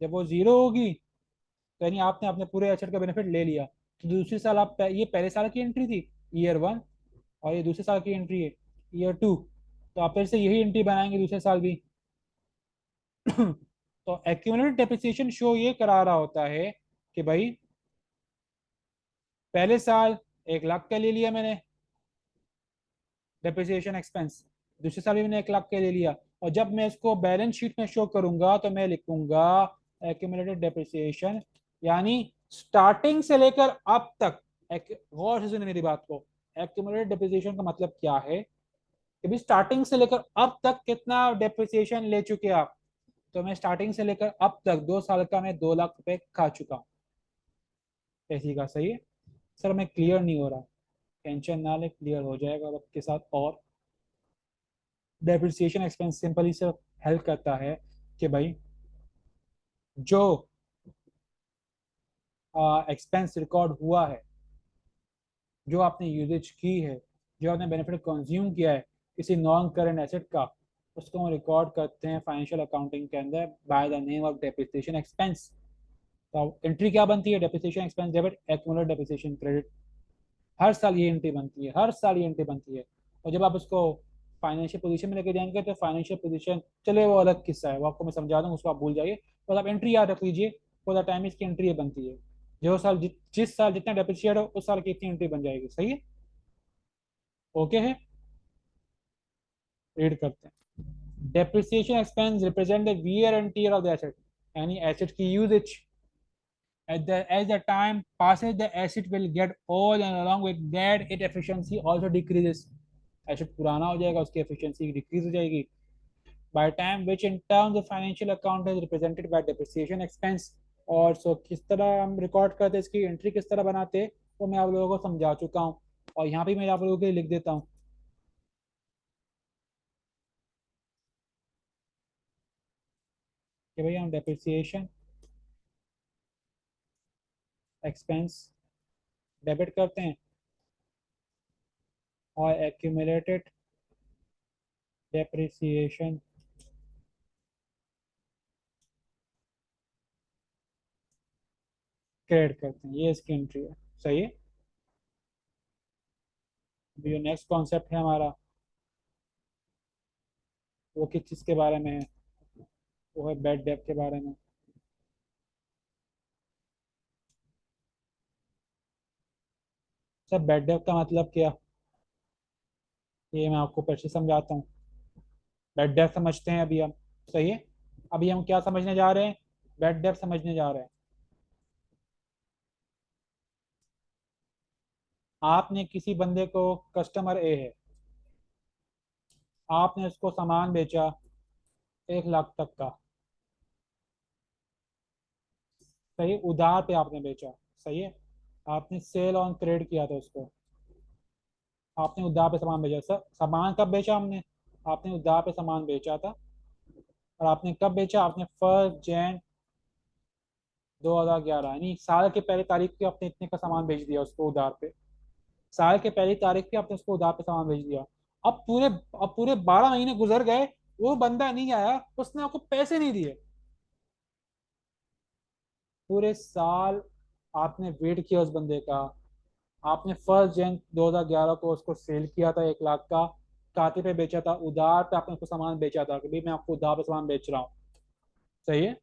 जब वो जीरो होगी, तो यानी आपने अपने पूरे एसेट का बेनिफिट ले लिया। तो दूसरे साल आप ये पहले साल की एंट्री थी, ईयर 1, और ये दूसरे साल की एंट्री है, ईयर 2। तो आप फिर से यही एंट्री बनाएंगे दूसरे साल भी। तो एक्यूमुलेटेड डेप्रिसिएशन शो ये करा रहा होता है कि भाई पहले साल 1 लाख का ले लिया मैंने डेप्रिसिएशन एक्सपेंस, दूसरे साल भी मैंने 1 लाख का ले लिया। और जब मैं इसको बैलेंस शीट में शो करूंगा तो मैं लिखूंगा एक्यूमुलेटेड डेप्रिसिएशन, यानी स्टार्टिंग से लेकर अब तक। गौर से सुनिए मेरी बात को। एक्यूमुलेटेड डेप्रिसिएशन का मतलब क्या है कि भाई स्टार्टिंग से लेकर अब तक कितना डेप्रिसिएशन ले चुके आप। तो मैं स्टार्टिंग से लेकर अब तक 2 साल का मैं 2 लाख रुपए खा चुका हूँ, ऐसी का, सही है। सर मैं क्लियर नहीं हो रहा, टेंशन ना ले, क्लियर हो जाएगा वक्त के साथ। और डेप्रिसिएशन एक्सपेंस सिंपली से हेल्प करता है कि भाई जो एक्सपेंस रिकॉर्ड हुआ है, जो आपने यूजेज की है, जो आपने बेनिफिट कंज्यूम किया है किसी नॉन करंट एसेट का, उसको हम रिकॉर्ड करते हैं फाइनेंशियल अकाउंटिंग के अंदर by the name of depreciation expense. तो एंट्री क्या बनती है? Depreciation expense debit accumulated depreciation credit. हर साल ये एंट्री बनती है, हर साल ये एंट्री बनती है। और जब आप उसको फाइनेंशियल पोजीशन में लेके जाएंगे, तो फाइनेंशियल पोजीशन, चले वो अलग किस्सा है, वो आपको मैं समझा दूँ, उसको आप भूल जाइए। तो आप एंट्री याद रख लीजिए, फॉर द टाइम इसकी एंट्री बनती है। जो साल जिस साल जितना डेप्रिशिएट हो, उस साल की इतनी एंट्री बन जाएगी, सही है। ओके है, रीड करते हैं। Depreciation expense represent the wear and tear of the asset, यानी एसेट की usage. As the time passes, the asset will get old, and along with that, its efficiency also decreases. Asset पुराना हो जाएगा, उसकी एफिशिएंसी डिक्रीज हो जाएगी। By time which in terms of financial account is represented by depreciation expense। और सो किस तरह हम रिकॉर्ड करते हैं, इसकी एंट्री किस तरह बनाते हैं, वो मैं आप लोगों को समझा चुका हूँ। और यहाँ पे मैं आप लोगों के लिए लिख देता हूँ कि भाई हम डेप्रिसिएशन एक्सपेंस डेबिट करते हैं और एक्यूमुलेटेड डेप्रिसिएशन क्रेडिट करते हैं। ये इसकी एंट्री है, सही है। जो नेक्स्ट कॉन्सेप्ट है हमारा, वो किस चीज़ के बारे में है? वो है बैड डेप के बारे में। सर बैड डेब्ट का मतलब क्या? ये मैं आपको फिर से समझाता हूँ। बैड डेब्ट समझते हैं अभी हम। सही है। अभी हम क्या समझने जा रहे हैं? बैड डेब्ट समझने जा रहे हैं। आपने किसी बंदे को, कस्टमर ए है, आपने उसको सामान बेचा 1 लाख तक का। सही, उधार पे आपने बेचा। सही है। आपने सेल ऑन क्रेडिट किया था उसको। आपने उधार पे सामान बेचा। सर सामान कब बेचा हमने? आपने उधार पे सामान बेचा था। और आपने कब बेचा? आपने 1 जनवरी 2011, यानी साल के पहली तारीख पे आपने इतने का सामान बेच दिया उसको उधार पे। साल के पहली तारीख पे आपने उसको उधार पे सामान बेच दिया। अब पूरे अब पूरे 12 महीने गुजर गए, वो बंदा नहीं आया, उसने आपको पैसे नहीं दिए। पूरे साल आपने वेट किया उस बंदे का। आपने 1 जनवरी 2011 को उसको सेल किया था 1 लाख का। काते पे बेचा था, उधार पे आपने उसको सामान बेचा था कि भाई मैं आपको उधार पे सामान बेच रहा हूँ। सही है।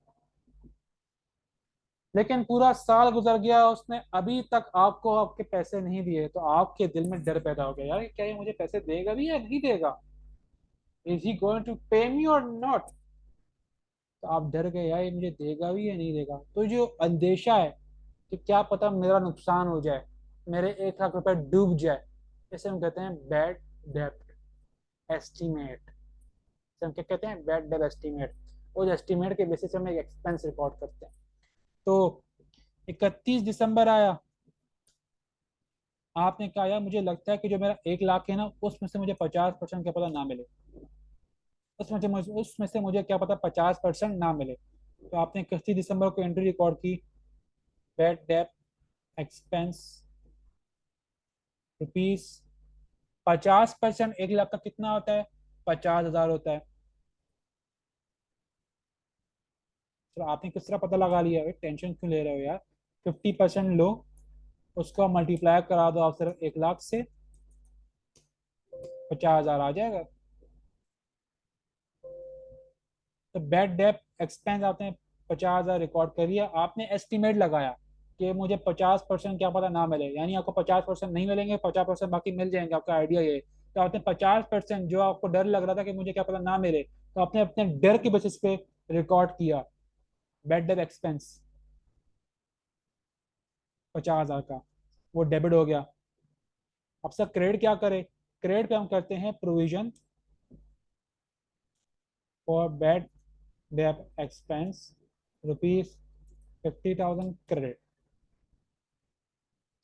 लेकिन पूरा साल गुजर गया, उसने अभी तक आपको आपके पैसे नहीं दिए, तो आपके दिल में डर पैदा हो गया, यार क्या ये मुझे पैसे देगा भी या नहीं देगा? इज ही गोइंग टू पे मी और नॉट? तो आप डर गए, यार ये मुझे देगा भी या नहीं देगा। तो जो अंदेशा है कि क्या पता मेरा नुकसान हो जाए, मेरे 1 लाख रुपए डूब जाए, इसे हम कहते हैं बैड डेब्ट एस्टीमेट। इसे हम क्या कहते हैं? बैड डेब्ट एस्टीमेट। उस एस्टीमेट के बेसिस पे हम एक एक्सपेंस रिकॉर्ड करते हैं। तो 31 दिसंबर आया, आपने कहा यार मुझे लगता है कि जो मेरा 1 लाख है ना, उसमें से मुझे 50% क्या पता ना मिले। उसमें से मुझे क्या पता 50% ना मिले। तो आपने 31 दिसंबर को एंट्री रिकॉर्ड की, bad debt expense rupees 50%। 1 lakh का कितना होता है? 50,000 होता है। तो आपने किस तरह पता लगा लिया? टेंशन क्यों ले रहे हो यार? 50% लो, उसको मल्टीप्लाई करा दो आप सिर्फ 1 लाख से, 50,000 आ जाएगा। तो बैड डेप एक्सपेंस आपने 50,000 रिकॉर्ड कर लिया। आपने एस्टिमेट लगाया कि मुझे 50% क्या पता ना मिले, यानी आपको 50% नहीं मिलेंगे, 50% बाकी मिल जाएंगे, आपका आइडिया ये है। तो आपने 50% जो आपको डर लग रहा था कि मुझे क्या पता ना मिले, तो आपने अपने डर के बेसिस पे रिकॉर्ड किया बैड डेप एक्सपेंस 50,000 का। वो डेबिट हो गया। अब सर क्रेडिट क्या करे? क्रेडिट पे हम करते हैं provision for bad debt expense ₹50,000 credit.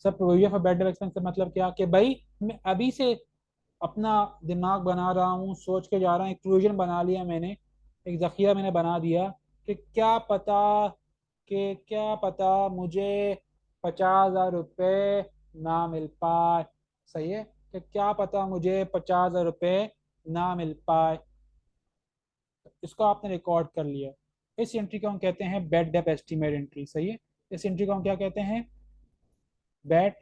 सब provision for bad debt expense का मतलब क्या कि भाई मैं अभी से अपना दिमाग बना रहा हूँ, सोच के जा रहा हूँ, एक प्रोविजन बना लिया मैंने, एक जखीरा मैंने बना दिया कि क्या पता मुझे 50,000 रुपये ना मिल पाए। सही है। कि क्या पता मुझे 50,000 रुपये ना मिल पाए। इसको आपने रिकॉर्ड कर लिया। इस एंट्री को हम कहते हैं बैड डेप एस्टीमेट एंट्री। सही है। इस एंट्री को हम क्या कहते हैं? Bad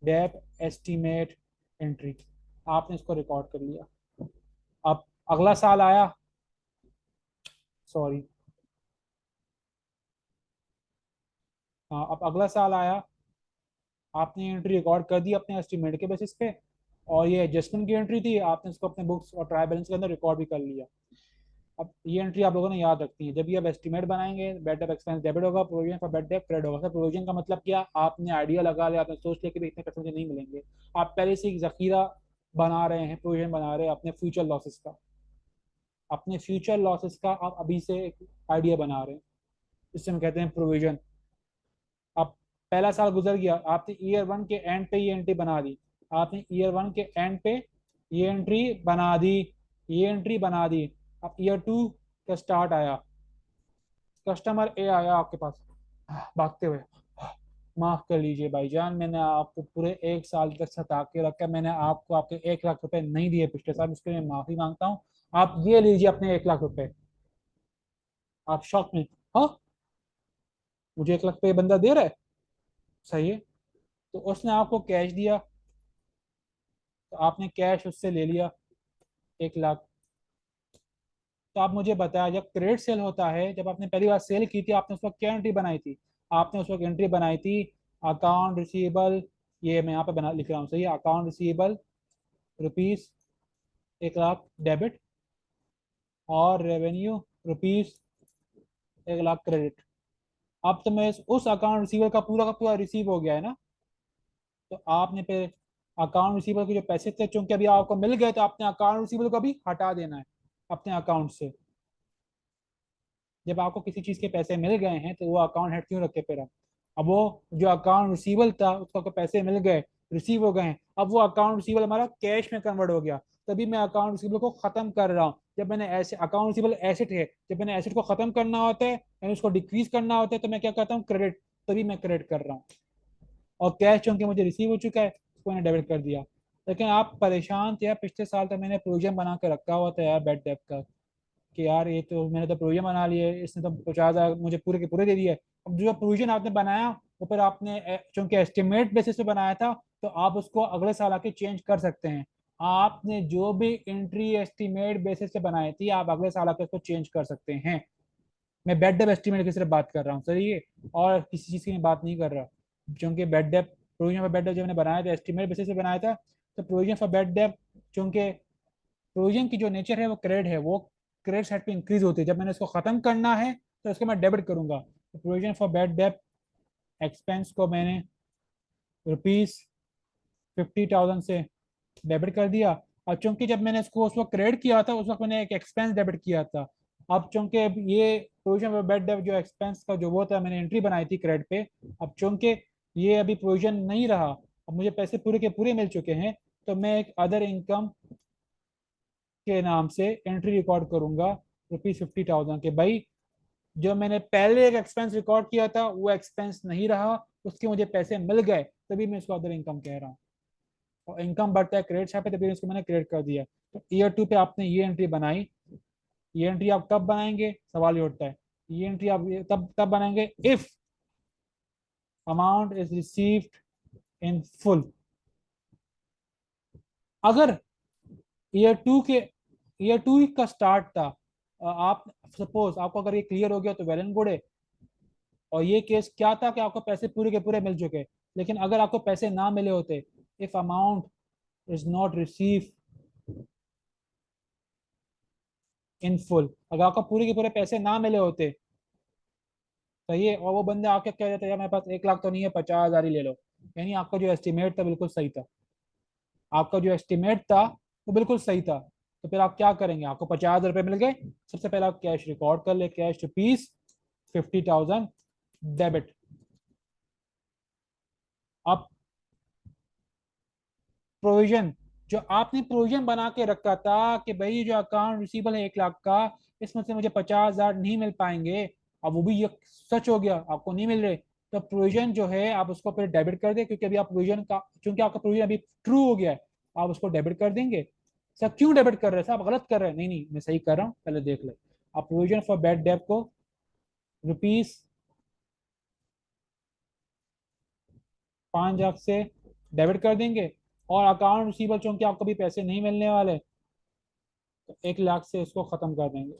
debt estimate entry. आपने इसको रिकॉर्ड कर लिया। अब अगला साल आया, सॉरी, हाँ अब अगला साल आया, आपने एंट्री रिकॉर्ड कर दी अपने एस्टीमेट के बेसिस पे, और ये एडजस्टमेंट की एंट्री थी, आपने इसको अपने बुक्स और ट्रायल बैलेंस के अंदर रिकॉर्ड भी कर लिया। अब ये एंट्री आप लोगों ने याद रखती है, जब भी आप एस्टीमेट बनाएंगे, बैड डेप एक्सपेंस डेबिट होगा, provision for bad Depp credit होगा। सर प्रोविजन का मतलब क्या? आपने आइडिया लगा लिया, आपने सोच लिया कि भाई इतने पैसे मुझे नहीं मिलेंगे, आप पहले से एक जखीरा बना रहे हैं, प्रोविजन बना रहे हैं अपने फ्यूचर लॉसेस का। अपने फ्यूचर लॉसेस का आप अभी से एक आइडिया बना रहे हैं, जिससे हम कहते हैं प्रोविजन। अब पहला साल गुजर गया, आपने ईयर 1 के एंड पे ये एंट्री बना दी। आपने ईयर 1 के एंड पे ये एंट्री बना दी, ये एंट्री बना दी। अब ईयर 2 का स्टार्ट आया, कस्टमर ए आया आपके पास भागते हुए, माफ कर लीजिए भाईजान, मैंने आपको पूरे 1 साल तक सता के रखा, मैंने आपको आपके 1 लाख रुपए नहीं दिए पिछले साल, इसके लिए माफी मांगता हूँ। आप ये लीजिए अपने 1 लाख रुपए। आप शॉक में, हाँ मुझे 1 लाख रुपए ये बंदा दे रहा है? सही है। तो उसने आपको कैश दिया, तो आपने कैश उससे ले लिया 1 लाख। तो आप मुझे बताया, जब क्रेडिट सेल होता है, जब आपने पहली बार सेल की थी, आपने उस वक्त क्या एंट्री बनाई थी? आपने उस वक्त एंट्री बनाई थी अकाउंट रिसीवेबल ये मैं यहाँ पे बना लिख रहा हूँ, सही है। अकाउंट रिसीवेबल ₹1,00,000 डेबिट और रेवेन्यू ₹1,00,000 क्रेडिट। अब तो मैं उस अकाउंट रिसीवेबल का पूरा रिसीव हो गया है ना, तो आपने फिर अकाउंट रिसीवेबल के जो पैसे थे चूंकि अभी आपको मिल गए, तो आपने अकाउंट रिसीवेबल को भी हटा देना है अपने अकाउंट से। जब आपको किसी चीज के पैसे मिल गए हैं तो वो अकाउंट हेड क्यों रखे फिर आप? अब वो जो अकाउंट रिसीवेबल था उसको आपको पैसे मिल गए, रिसीव हो गए हैं, अब वो अकाउंट रिसीवेबल हमारा कैश में कन्वर्ट हो गया, तभी मैं अकाउंट रिसीवेबल को खत्म कर रहा हूँ। जब मैंने ऐसे अकाउंट रिसीवेबल एसेट है, जब मैंने एसेट को खत्म करना होता है यानी उसको डिक्रीज करना होता है, तो मैं क्या करता हूँ, क्रेडिट, तभी मैं क्रेडिट कर रहा हूँ। और कैश चूंकि मुझे रिसीव हो चुका है उसको मैंने डेबिट कर दिया। लेकिन आप परेशान थे यार, पिछले साल तो मैंने प्रोविजन बना के रखा हुआ था यार बैड डेbt का, कि यार ये तो मैंने तो प्रोविजन बना लिया है, इसने तो 50,000 मुझे पूरे के पूरे दे दिए। अब जो प्रोविजन आपने बनाया वो फिर आपने चूंकि एस्टिमेट बेसिस पे बनाया था, तो आप उसको अगले साल आके चेंज कर सकते हैं। आपने जो भी एंट्री एस्टिमेट बेसिस पे बनाई थी आप अगले साल आके उसको चेंज कर सकते हैं। मैं बेड डेप एस्टिमेट की सिर्फ बात कर रहा हूँ, सर, ये और किसी चीज़ की मैं बात नहीं कर रहा। क्योंकि bad debt provision for bad debt जब मैंने बनाया था एस्टिमेट बेसिस पे बनाया था, तो प्रोविजन फॉर बेड डेप चूंकि प्रोविजन की जो नेचर है वो क्रेडिट है, वो क्रेडिट साइड पे इंक्रीज होती है। जब मैंने इसको खत्म करना है तो इसको मैं डेबिट करूंगा, तो provision for bad debt expense को मैंने ₹50,000 से डेबिट कर दिया। और चूंकि जब मैंने इसको उस वक्त क्रेडिट किया था उस वक्त मैंने एक एक्सपेंस डेबिट किया था। अब चूंकि ये प्रोविजन फॉर बेड डेप जो एक्सपेंस का जो वो था मैंने एंट्री बनाई थी क्रेडिट पे, अब चूंकि ये अभी प्रोविजन नहीं रहा, अब मुझे पैसे पूरे के पूरे मिल चुके हैं, तो मैं एक अदर इनकम के नाम से एंट्री रिकॉर्ड करूंगा ₹50,000 के। भाई जो मैंने पहले एक एक्सपेंस रिकॉर्ड किया था वो एक्सपेंस नहीं रहा, उसके मुझे पैसे मिल गए, तभी मैं इसको अदर इनकम कह रहा हूँ। और इनकम बढ़ता है क्रेडिट साइड पे, तभी इसको मैंने क्रेडिट कर दिया। तो ईयर 2 पे आपने ये एंट्री बनाई, ये एंट्री आप कब बनाएंगे सवाल ये उठता है। ये एंट्री आप तब तब बनाएंगे if amount is received in full. अगर ईयर 2 का स्टार्ट था, आप सपोज आपको अगर ये क्लियर हो गया तो वेल एंड गुड है। और ये केस क्या था कि आपको पैसे पूरे के पूरे मिल चुके, लेकिन अगर आपको पैसे ना मिले होते, if amount is not receive in full, अगर आपको पूरे के पूरे पैसे ना मिले होते, सही है, और वो बंदे आके कह देते यार मेरे पास 1,00,000 तो नहीं है, 50,000 ही ले लो, यानी आपका जो एस्टिमेट था बिल्कुल सही था, आपका जो एस्टिमेट था वो बिल्कुल सही था, तो फिर आप क्या करेंगे, आपको 50,000 रुपये मिल गए, सबसे पहले आप कैश रिकॉर्ड कर ले, कैश ₹50,000 डेबिट। अब प्रोविजन, जो आपने प्रोविजन बना के रखा था कि भाई जो अकाउंट रिसीवेबल है 1,00,000 का, इसमें से मुझे 50,000 नहीं मिल पाएंगे, अब वो भी ये सच हो गया, आपको नहीं मिल रहे, तो प्रोविजन जो है आप उसको फिर डेबिट कर दें, क्योंकि अभी आप प्रोविजन का, क्योंकि आपका प्रोविजन अभी ट्रू हो गया है, आप उसको डेबिट कर देंगे। सर क्यों डेबिट कर रहे हैं, सर आप गलत कर रहे हैं, नहीं नहीं मैं सही कर रहा हूँ, पहले देख ले। आप प्रोविजन फॉर बैड डेब को ₹5,00,000 से डेबिट कर देंगे, और अकाउंट रिसीवेबल चूंकि आपको भी पैसे नहीं मिलने वाले, तो 1,00,000 से इसको खत्म कर देंगे।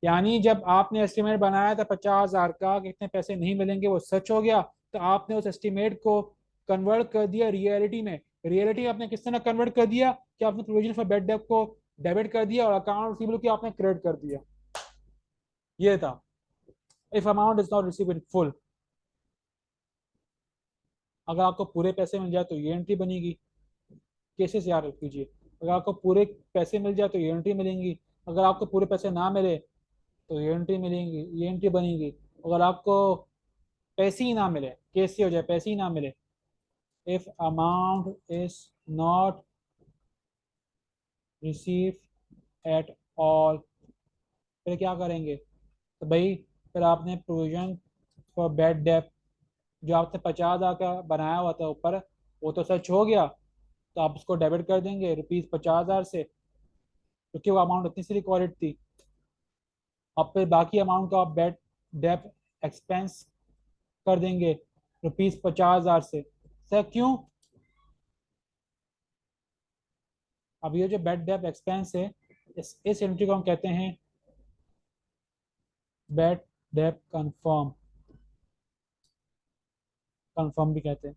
यानी जब आपने एस्टिमेट बनाया था 50,000 का कि इतने पैसे नहीं मिलेंगे, वो सच हो गया, तो आपने उस एस्टिमेट को कन्वर्ट कर दिया रियलिटी में। रियलिटी आपने किस तरह कन्वर्ट कर दिया कि आपने प्रोविजन फॉर बेड डेब्ट को डेबिट कर दिया और अकाउंट रिसीवेबल की आपने क्रेडिट कर दिया। ये था if amount is not receive in full. अगर आपको पूरे पैसे मिल जाए तो ये एंट्री बनेगी, केसेस याद रख लीजिए। अगर आपको पूरे पैसे मिल जाए तो ये एंट्री मिलेंगी, अगर आपको पूरे पैसे ना मिले तो ये एंट्री मिलेंगी, ये एंट्री बनेगी। अगर आपको पैसे ही ना मिले, कैसे हो जाए पैसे ही ना मिले, if amount is not receive at all, फिर क्या करेंगे, तो भाई फिर आपने प्रोविजन फॉर बैड डेbt जो आपने 50,000 का बनाया हुआ था ऊपर, वो तो सच हो गया, तो आप उसको डेबिट कर देंगे ₹50,000 से, क्योंकि वो अमाउंट उतनी सी रिकॉर्डेड थी। अब फिर बाकी अमाउंट का आप बैड डेप एक्सपेंस कर देंगे ₹50,000 से। सर क्यों, अब ये जो बैड डेप एक्सपेंस है, इस एंट्री को हम कहते हैं बैड डेप कंफर्म, कंफर्म भी कहते हैं।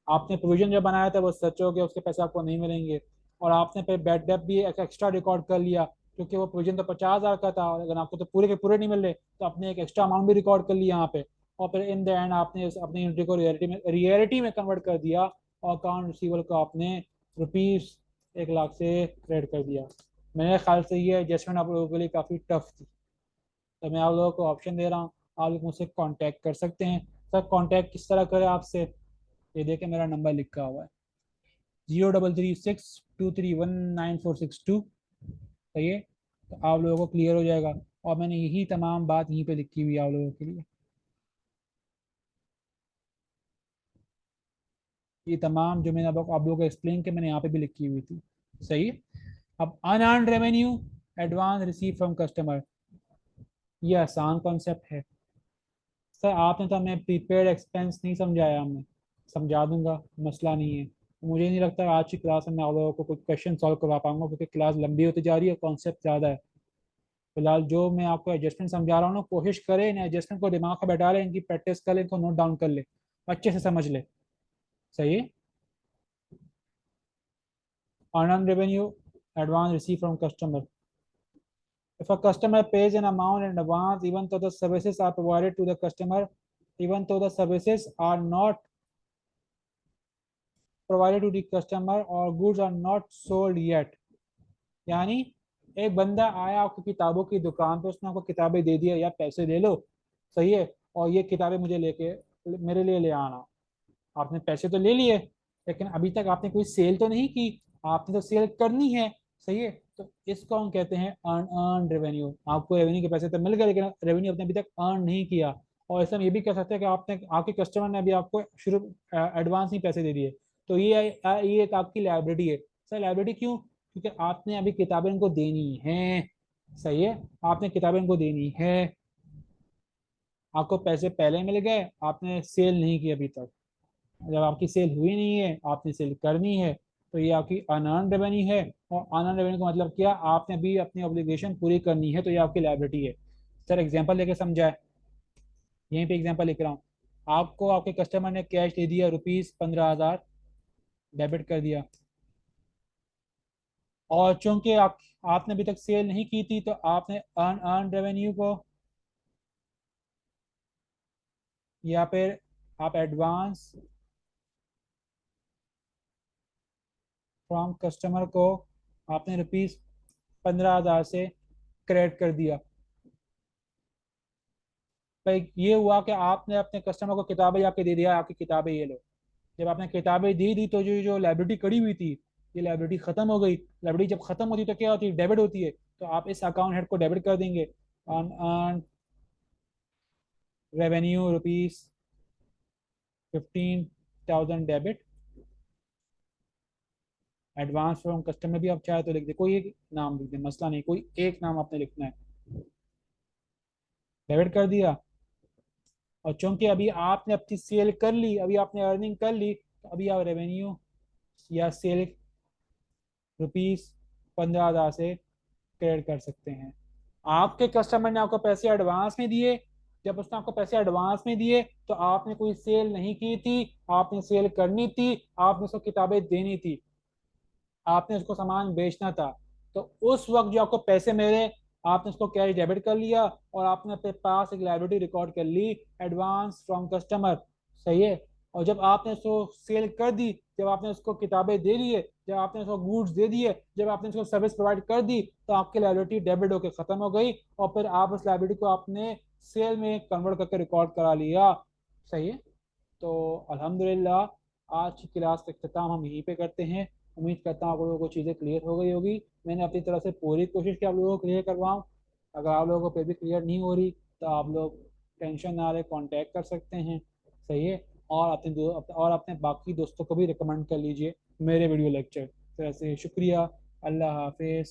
आपने प्रोविजन जब बनाया था वो सच हो गया, उसके पैसे आपको नहीं मिलेंगे। और आपने फिर बैड डेप भी एक एक्स्ट्रा रिकॉर्ड कर लिया, क्योंकि वो प्रोविजन तो 50,000 का था, और अगर आपको तो पूरे के पूरे नहीं मिल रहे तो आपने एक एक्स्ट्रा अमाउंट भी रिकॉर्ड कर लिया यहाँ पे। और फिर इन द एंड आपने अपनी एंट्री को रियलिटी में कन्वर्ट कर दिया, और अकाउंट रिसीवेबल को आपने ₹1,00,000 से क्रेडिट कर दिया। मेरे ख्याल से ये एडजस्टमेंट आप लोगों के लिए काफ़ी टफ थी। तो मैं आप लोगों को ऑप्शन दे रहा हूँ, आप लोग मुझसे कांटेक्ट कर सकते हैं। सर कांटेक्ट किस तरह करें आपसे? ये देखें मेरा नंबर लिखा हुआ है 0336231946 सही है। तो आप लोगों को क्लियर हो जाएगा, और मैंने यही तमाम बात यहीं पे लिखी हुई है आप लोगों के लिए। ये तमाम जो मैंने आप लोगों को एक्सप्लेन किया मैंने यहाँ पे भी लिखी हुई थी, सही है। अब unearned revenue advance receive from customer, ये आसान कॉन्सेप्ट है। सर आपने तो हमें प्रीपेड एक्सपेंस नहीं समझाया, हमें समझा दूंगा, मसला नहीं है। मुझे नहीं लगता आज की क्लास में मैं आप लोगों को कुछ क्वेश्चन सॉल्व करवा पाऊंगा, क्योंकि क्लास लंबी होती जा रही है, कॉन्सेप्ट ज़्यादा है। फिलहाल जो मैं आपको एडजस्टमेंट समझा रहा हूँ ना, कोशिश करें इन एडजस्टमेंट को दिमाग में बैठा लें, इनकी प्रैक्टिस कर लें, इनको नोट डाउन कर ले, अच्छे से समझ ले, सही है। Unearned revenue advance received from customer. If a customer pays an amount in advance, even though the services are provided to the customer, even though the services are not provided to the customer or goods are not sold yet, यानी एक बंदा आया आपकी किताबों की दुकान पे, उसने आपको किताबें दे दिया या पैसे ले लो, सही है, और ये किताबें मुझे लेके मेरे लिए ले आना। आपने पैसे तो ले लिए, लेकिन अभी तक आपने कोई सेल तो नहीं की, आपने तो सेल करनी है, सही है। तो इसको हम कहते हैं अर्न रेवेन्यू। आपको रेवेन्यू के पैसे तो मिल गए, लेकिन रेवेन्यू आपने अभी तक अर्न नहीं किया। और ऐसा हम ये भी कह सकते हैं कि आपने आपके कस्टमर ने अभी आपको शुरू एडवांस ही पैसे दे दिए, तो ये एक आपकी लाइबिलिटी है। सर लाइबिलिटी क्यों? क्योंकि आपने अभी किताबें इनको देनी है, सही है, आपने किताबें इनको देनी है। आपको पैसे पहले मिल गए, आपने सेल नहीं की अभी तक, जब आपकी सेल हुई नहीं है आपने सेल करनी है, तो ये आपकी अनअर्न्ड रेवेन्यू है। और अनअर्न्ड रेवेन्यू का मतलब क्या? आपने भी अपनी ऑब्लिगेशन पूरी करनी है, तो ये आपकी लायबिलिटी है। सर एग्जांपल लेके समझाए, यहीं पे एग्जांपल लिख रहा हूँ। आपको आपके कस्टमर ने कैश दे दिया ₹15,000, डेबिट कर दिया, और चूंकि आपने अभी तक सेल नहीं की थी, तो आपने अनअर्न्ड रेवेन्यू को, या फिर आप एडवांस फ्रॉम कस्टमर को आपने ₹15,000 से क्रेडिट कर दिया। भाई ये हुआ कि आपने अपने कस्टमर को किताबें जाके दे दिया, आपकी किताबें ये लो। जब आपने किताबें दे दी तो जो जो लाइब्रेरी कड़ी हुई थी, ये लाइब्रेरी खत्म हो गई। लाइब्रेरी जब खत्म होती है तो क्या होती है? डेबिट होती है। तो आप इस अकाउंट हेड को डेबिट कर देंगे, on earn revenue ₹15,000 debit, advance from customer भी आप चाहे तो लिख दे, कोई एक नाम लिख दे, मसला नहीं, कोई एक नाम आपने लिखना है। डेबिट कर दिया, और चूंकि अभी आपने अपनी सेल कर ली, अभी आपने अर्निंग कर ली, तो अभी आप रेवेन्यू या सेल ₹15,000 से क्रेडिट कर सकते हैं। आपके कस्टमर ने आपको पैसे एडवांस में दिए, जब उसने आपको पैसे एडवांस में दिए तो आपने कोई सेल नहीं की थी, आपने सेल करनी थी, आपने उसको किताबें देनी थी, आपने उसको सामान बेचना था। तो उस वक्त जो आपको पैसे मिले, आपने उसको कैश डेबिट कर लिया, और आपने अपने पास एक लायबिलिटी रिकॉर्ड कर ली, एडवांस फ्रॉम कस्टमर, सही है। और जब आपने उसको सेल कर दी, जब आपने उसको किताबें दे दिए, जब आपने उसको गुड्स दे दिए, जब आपने उसको सर्विस प्रोवाइड कर दी, तो आपकी लायबिलिटी डेबिट होकर खत्म हो गई, और फिर आप उस लायबिलिटी को आपने सेल में कन्वर्ट करके रिकॉर्ड करा लिया, सही है। तो अल्हम्दुलिल्लाह आज की क्लास का इख्तिताम हम यहीं पे करते हैं। उम्मीद करता हूँ आप लोगों को चीज़ें क्लियर हो गई होगी। मैंने अपनी तरफ से पूरी कोशिश की आप लोगों को क्लियर करवाऊँ। अगर आप लोगों को फिर भी क्लियर नहीं हो रही, तो आप लोग टेंशन ना रहे, कांटेक्ट कर सकते हैं, सही है। और अपने बाकी दोस्तों को भी रिकमेंड कर लीजिए मेरे वीडियो लेक्चर। तो ऐसे शुक्रिया, अल्लाह हाफिज़।